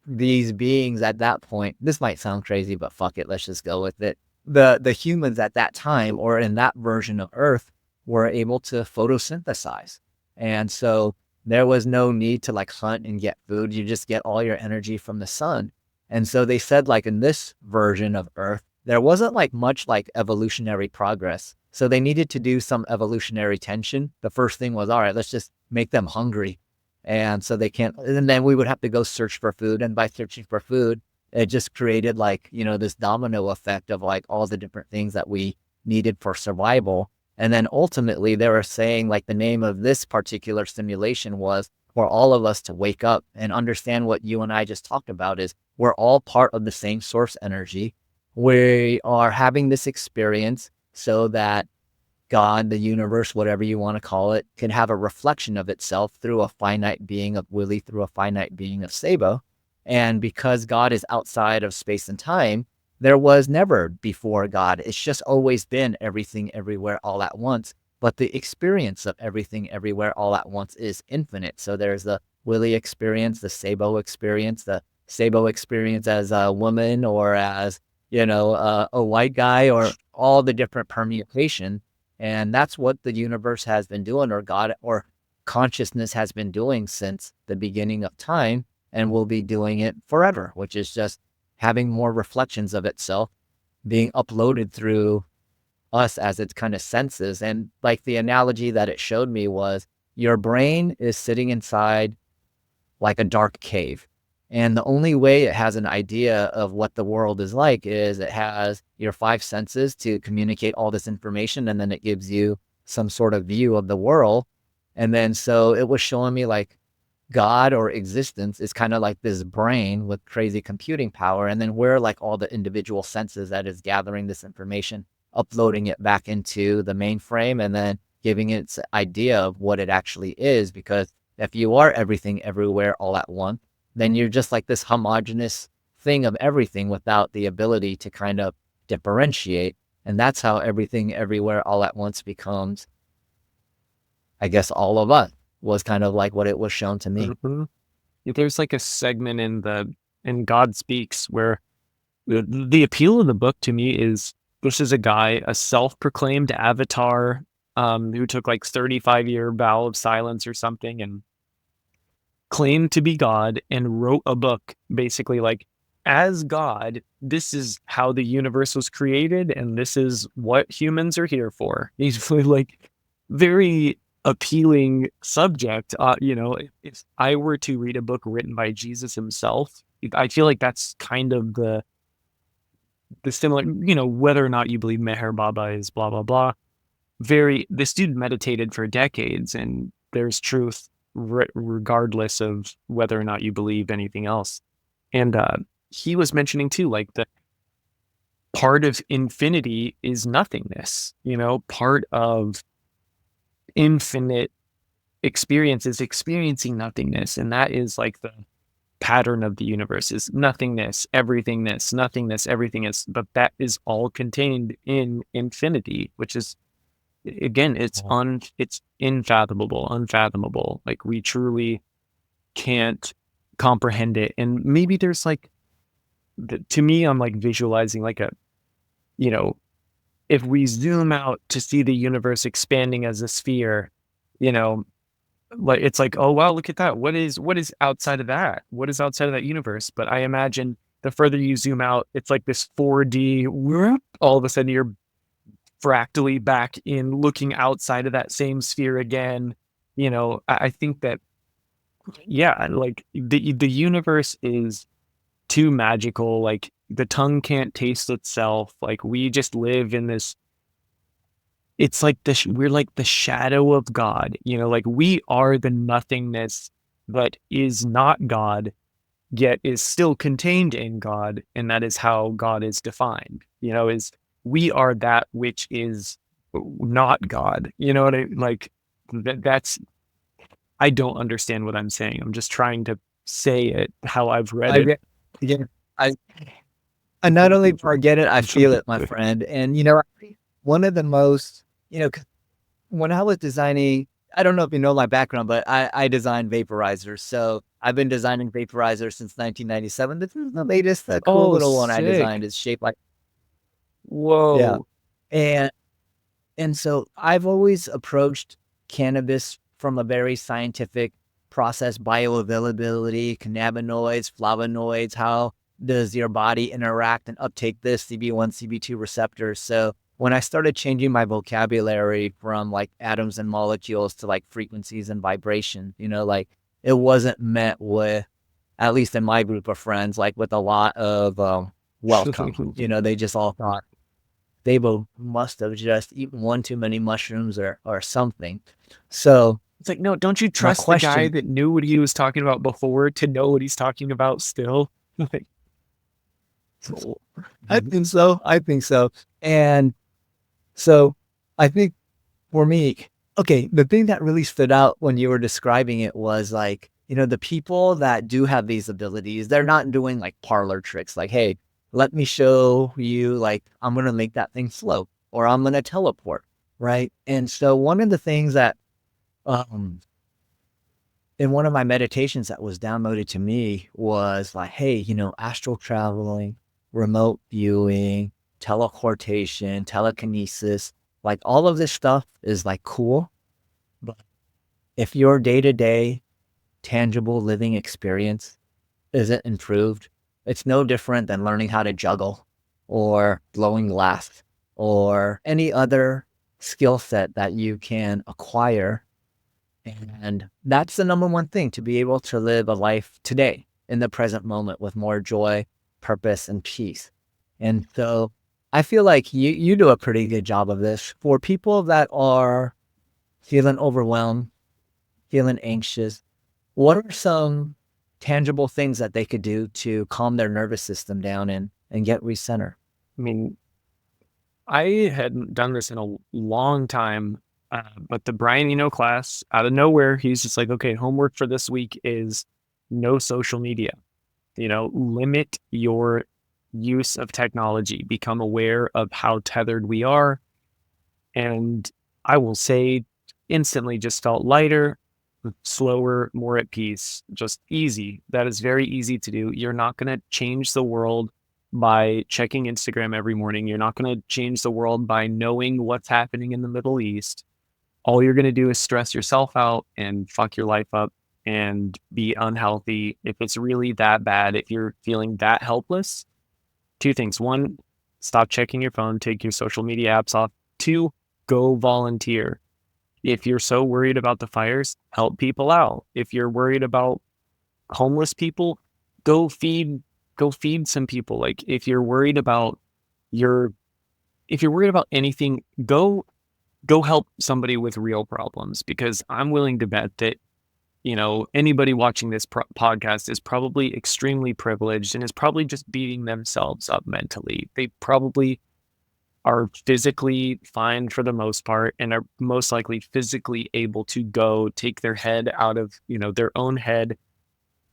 these beings at that point, this might sound crazy, but fuck it, let's just go with it. The humans at that time, or in that version of Earth, were able to photosynthesize. And so there was no need to like hunt and get food. You just get all your energy from the sun. And so they said like in this version of Earth, there wasn't like much like evolutionary progress. So they needed to do some evolutionary tension. The first thing was, all right, let's just make them hungry. And so they can't, and then we would have to go search for food. And by searching for food, it just created like, this domino effect of like all the different things that we needed for survival. And then ultimately they were saying like the name of this particular simulation was for all of us to wake up and understand what you and I just talked about is we're all part of the same source energy. We are having this experience so that God, the universe, whatever you want to call it, can have a reflection of itself through a finite being of Willy, through a finite being of Sabo. And because God is outside of space and time, there was never before God. It's just always been everything, everywhere, all at once. But the experience of everything, everywhere, all at once is infinite. So there's the Willy experience, the Sabo experience as a woman or as, a white guy or all the different permutation. And that's what the universe has been doing, or God or consciousness has been doing since the beginning of time, and will be doing it forever, which is just having more reflections of itself being uploaded through us as its kind of senses. And like the analogy that it showed me was your brain is sitting inside like a dark cave. And the only way it has an idea of what the world is like is it has your five senses to communicate all this information. And then it gives you some sort of view of the world. And then so it was showing me like God or existence is kind of like this brain with crazy computing power. And then we're like all the individual senses that is gathering this information, uploading it back into the mainframe, and then giving it its idea of what it actually is. Because if you are everything everywhere all at once, then you're just like this homogenous thing of everything without the ability to kind of differentiate. And that's how everything everywhere all at once becomes, I guess, all of us, was kind of like what it was shown to me. Mhm. There's like a segment in God Speaks where the appeal of the book to me is this is a guy, a self-proclaimed avatar, who took like 35-year vow of silence or something and claimed to be God and wrote a book basically like, as God, this is how the universe was created and this is what humans are here for. He's like very appealing subject. If I were to read a book written by Jesus himself, I feel like that's kind of the similar, whether or not you believe Meher Baba is blah, blah, blah. This dude meditated for decades and there's truth regardless of whether or not you believe anything else. And he was mentioning too, like the part of infinity is nothingness, part of infinite experience is experiencing nothingness. And that is like the pattern of the universe is nothingness, everythingness, nothingness, everything is, but that is all contained in infinity, which is, again, it's unfathomable. Like we truly can't comprehend it. And maybe there's like, to me, I'm like visualizing like you know, if we zoom out to see the universe expanding as a sphere, you know, like it's like, oh wow, look at that. What is outside of that? What is outside of that universe? But I imagine the further you zoom out, it's like this 4D. Whoop, all of a sudden, you're fractally back in looking outside of that same sphere again. I think that, yeah, like the universe is too magical. Like the tongue can't taste itself. Like we just live in this. It's like we're like the shadow of God. Like we are the nothingness that is not God, yet is still contained in God, and that is how God is defined. Is we are that which is not God. You know what I like? That's I don't understand what I'm saying. I'm just trying to say it how I've read I it. get, yeah, I not only forget it, I feel it, my friend. And, I think one of the most, 'cause when I was designing, I don't know if you know my background, but I designed vaporizers. So I've been designing vaporizers since 1997. This is the latest cool Oh, little one I designed. sick. It's shaped like, yeah. Whoa. And, and so I've always approached cannabis from a very scientific process, bioavailability, cannabinoids, flavonoids, how does your body interact and uptake this CB1, CB2 receptors. So when I started changing my vocabulary from like atoms and molecules to like frequencies and vibrations, like it wasn't met with, at least in my group of friends, like with a lot of welcome. They just all thought they must have just eaten one too many mushrooms or something. So It's like, no, don't you my trust the guy question, that knew what he was talking about before to know what he's talking about still? Like, I think so. I think so. And so I think for me, okay, the thing that really stood out when you were describing it was like, the people that do have these abilities, they're not doing like parlor tricks like, hey, let me show you, like, I'm going to make that thing float or I'm going to teleport. Right. And so one of the things that, um, in one of my meditations that was downloaded to me was like, hey, astral traveling, remote viewing, teleportation, telekinesis, like all of this stuff is like cool. But if your day to day tangible living experience isn't improved, it's no different than learning how to juggle or blowing glass or any other skill set that you can acquire. And that's the number one thing to be able to live a life today in the present moment with more joy, purpose, and peace. And so I feel like you do a pretty good job of this. For people that are feeling overwhelmed, feeling anxious, what are some tangible things that they could do to calm their nervous system down and get recenter? I mean, I hadn't done this in a long time, but the Brian Eno class, out of nowhere, he's just like, okay, homework for this week is no social media. Limit your use of technology, become aware of how tethered we are. And I will say, instantly just felt lighter, slower, more at peace, just easy. That is very easy to do. You're not going to change the world by checking Instagram every morning. You're not going to change the world by knowing what's happening in the Middle East. All you're going to do is stress yourself out and fuck your life up and be unhealthy. If it's really that bad, if you're feeling that helpless, two things. One, stop checking your phone, take your social media apps off. Two, go volunteer. If you're so worried about the fires, help people out. If you're worried about homeless people, go feed some people. Like if you're worried about anything, go help somebody with real problems, because I'm willing to bet that anybody watching this podcast is probably extremely privileged and is probably just beating themselves up mentally. They probably are physically fine for the most part and are most likely physically able to go take their head out of, their own head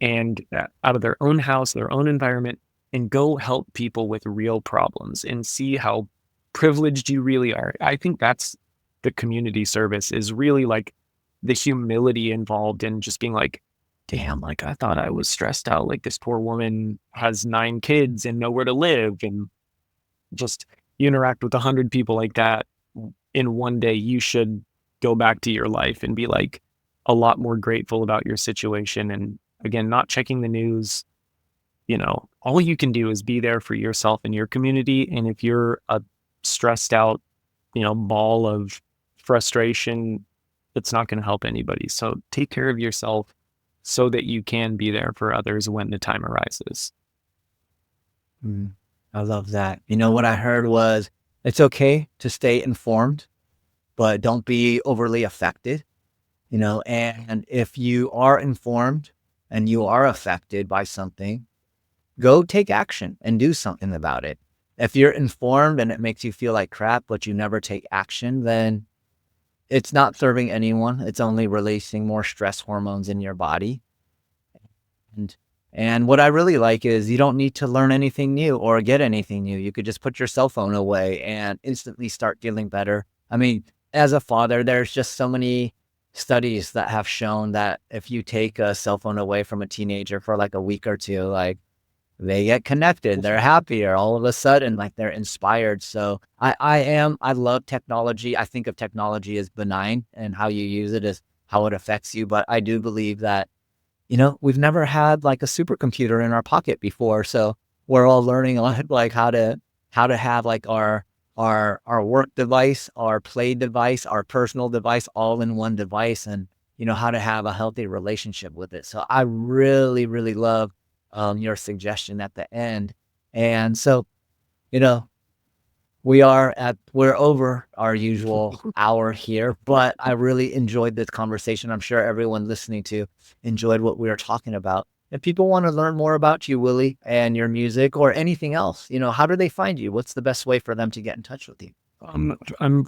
and out of their own house, their own environment, and go help people with real problems and see how privileged you really are. I think that's the community service, is really like the humility involved in just being like, damn, like I thought I was stressed out. Like this poor woman has 9 kids and nowhere to live, and just you interact with 100 people like that in one day. You should go back to your life and be like a lot more grateful about your situation. And again, not checking the news. All you can do is be there for yourself and your community. And if you're a stressed out, ball of frustration, it's not going to help anybody. So take care of yourself so that you can be there for others when the time arises. Mm, I love that. What I heard was it's okay to stay informed, but don't be overly affected, and if you are informed and you are affected by something, go take action and do something about it. If you're informed and it makes you feel like crap, but you never take action, then it's not serving anyone. It's only releasing more stress hormones in your body. And and what I really like is you don't need to learn anything new or get anything new. You could just put your cell phone away and instantly start feeling better. I mean, as a father, there's just so many studies that have shown that if you take a cell phone away from a teenager for like a week or two, like they get connected, they're happier all of a sudden, like they're inspired. So I love technology. I think of technology as benign, and how you use it is how it affects you. But I do believe that, we've never had like a supercomputer in our pocket before. So we're all learning on like how to have like our work device, our play device, our personal device all in one device, and how to have a healthy relationship with it. So I really, really love your suggestion at the end. And so, you know, we're over our usual hour here, but I really enjoyed this conversation. I'm sure everyone listening to enjoyed what we were talking about. If people want to learn more about you, Willy, and your music or anything else, how do they find you? What's the best way for them to get in touch with you? I'm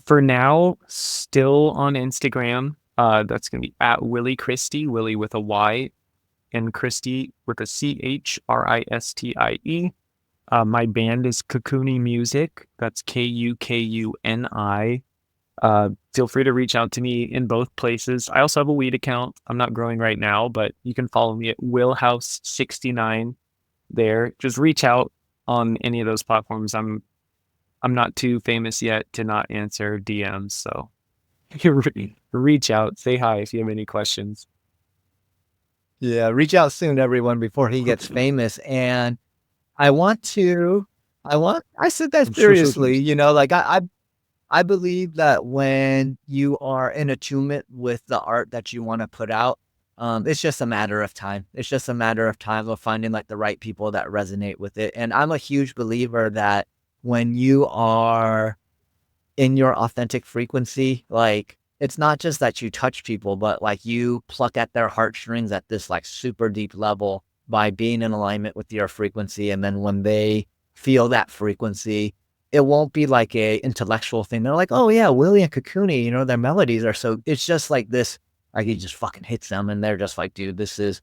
for now still on Instagram. That's gonna be at Willy Christie, Willy with a Y, and Christie with a CHRISTIE. My band is Kukuni Music. That's KUKUNI. Feel free to reach out to me in both places. I also have a weed account. I'm not growing right now, but you can follow me at Willhouse69 there. Just reach out on any of those platforms. I'm not too famous yet to not answer DMs, so reach out, say hi if you have any questions. Yeah, reach out soon, everyone, before he gets famous. And I want to, I said that seriously, like I believe that when you are in attunement with the art that you want to put out, It's just a matter of time. It's just a matter of time of finding like the right people that resonate with it. And I'm a huge believer that when you are in your authentic frequency, like it's not just that you touch people, but like you pluck at their heartstrings at this like super deep level by being in alignment with your frequency. And then when they feel that frequency, it won't be like a intellectual thing. They're like, oh yeah, Willy and Kukuni, you know, their melodies are so, it's just like this, like it just fucking hits them and they're just like, dude, this is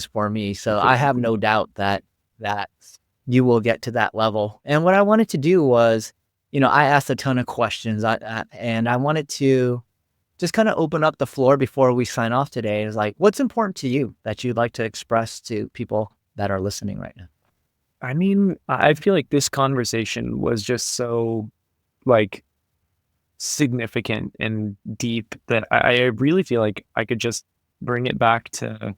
for me. So I have no doubt that you will get to that level. And what I wanted to do was, you know, I asked a ton of questions and I wanted to just kind of open up the floor before we sign off today. Is like, what's important to you that you'd like to express to people that are listening right now? I mean, I feel like this conversation was just so like significant and deep that I really feel like I could just bring it back to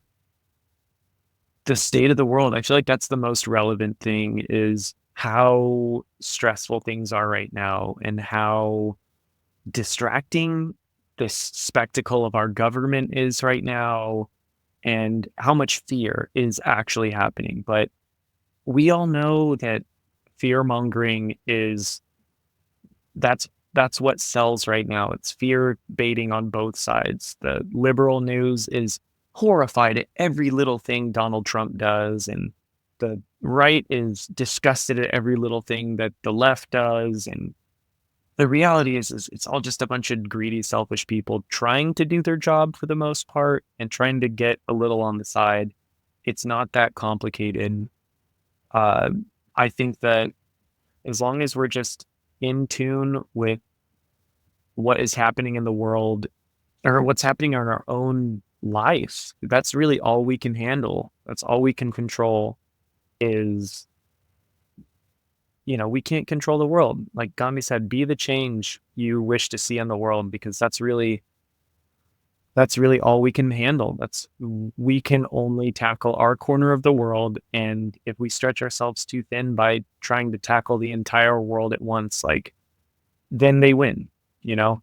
the state of the world. I feel like that's the most relevant thing is how stressful things are right now and how distracting this spectacle of our government is right now and how much fear is actually happening. But we all know that fear mongering is that's that's what sells right now. It's fear baiting on both sides. The liberal news is horrified at every little thing Donald Trump does, and the right is disgusted at every little thing that the left does. And the reality is it's all just a bunch of greedy, selfish people trying to do their job for the most part and trying to get a little on the side. It's not that complicated. Uh, I think that as long as we're just in tune with what is happening in the world or what's happening in our own life, that's really all we can handle. That's all we can control is, we can't control the world. Like Gandhi said, be the change you wish to see in the world, because that's really all we can handle. We can only tackle our corner of the world. And if we stretch ourselves too thin by trying to tackle the entire world at once, like then they win, you know?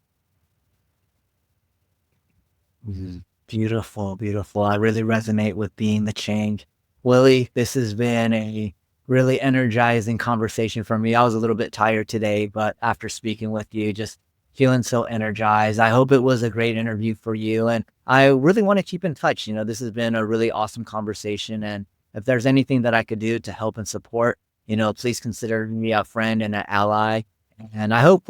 Beautiful, beautiful. I really resonate with being the change. Willy, this has been a really energizing conversation for me. I was a little bit tired today, but after speaking with you, just feeling so energized. I hope it was a great interview for you. And I really want to keep in touch. You know, this has been a really awesome conversation. And if there's anything that I could do to help and support, please consider me a friend and an ally. And I hope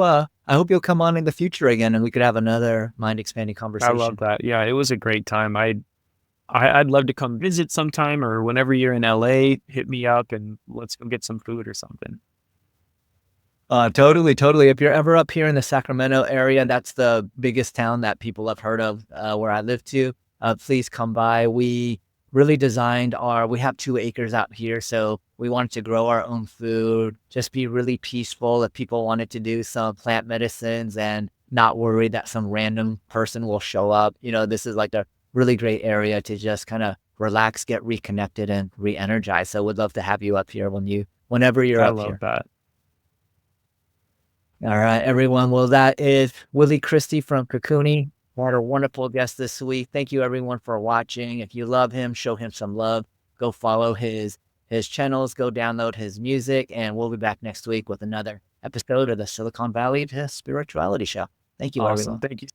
you'll come on in the future again and we could have another mind expanding I love conversation. that. Yeah, it was a great time. I'd love to come visit sometime, or whenever you're in LA, hit me up and let's go get some food or something. Totally, totally. If you're ever up here in the Sacramento area, that's the biggest town that people have heard of, where I live to. Please come by. We really we have 2 acres out here. So we wanted to grow our own food, just be really peaceful. If people wanted to do some plant medicines and not worry that some random person will show up, this is like a really great area to just kind of relax, get reconnected and re-energized. So we'd love to have you up here whenever you're I up love here. that. All right, everyone. Well, that is Willy Christie from Kukuni. What a wonderful guest this week. Thank you, everyone, for watching. If you love him, show him some love. Go follow his channels. Go download his music, and we'll be back next week with another episode of the Silicon Valley Spirituality Show. Thank you, Awesome. everyone. Thank you.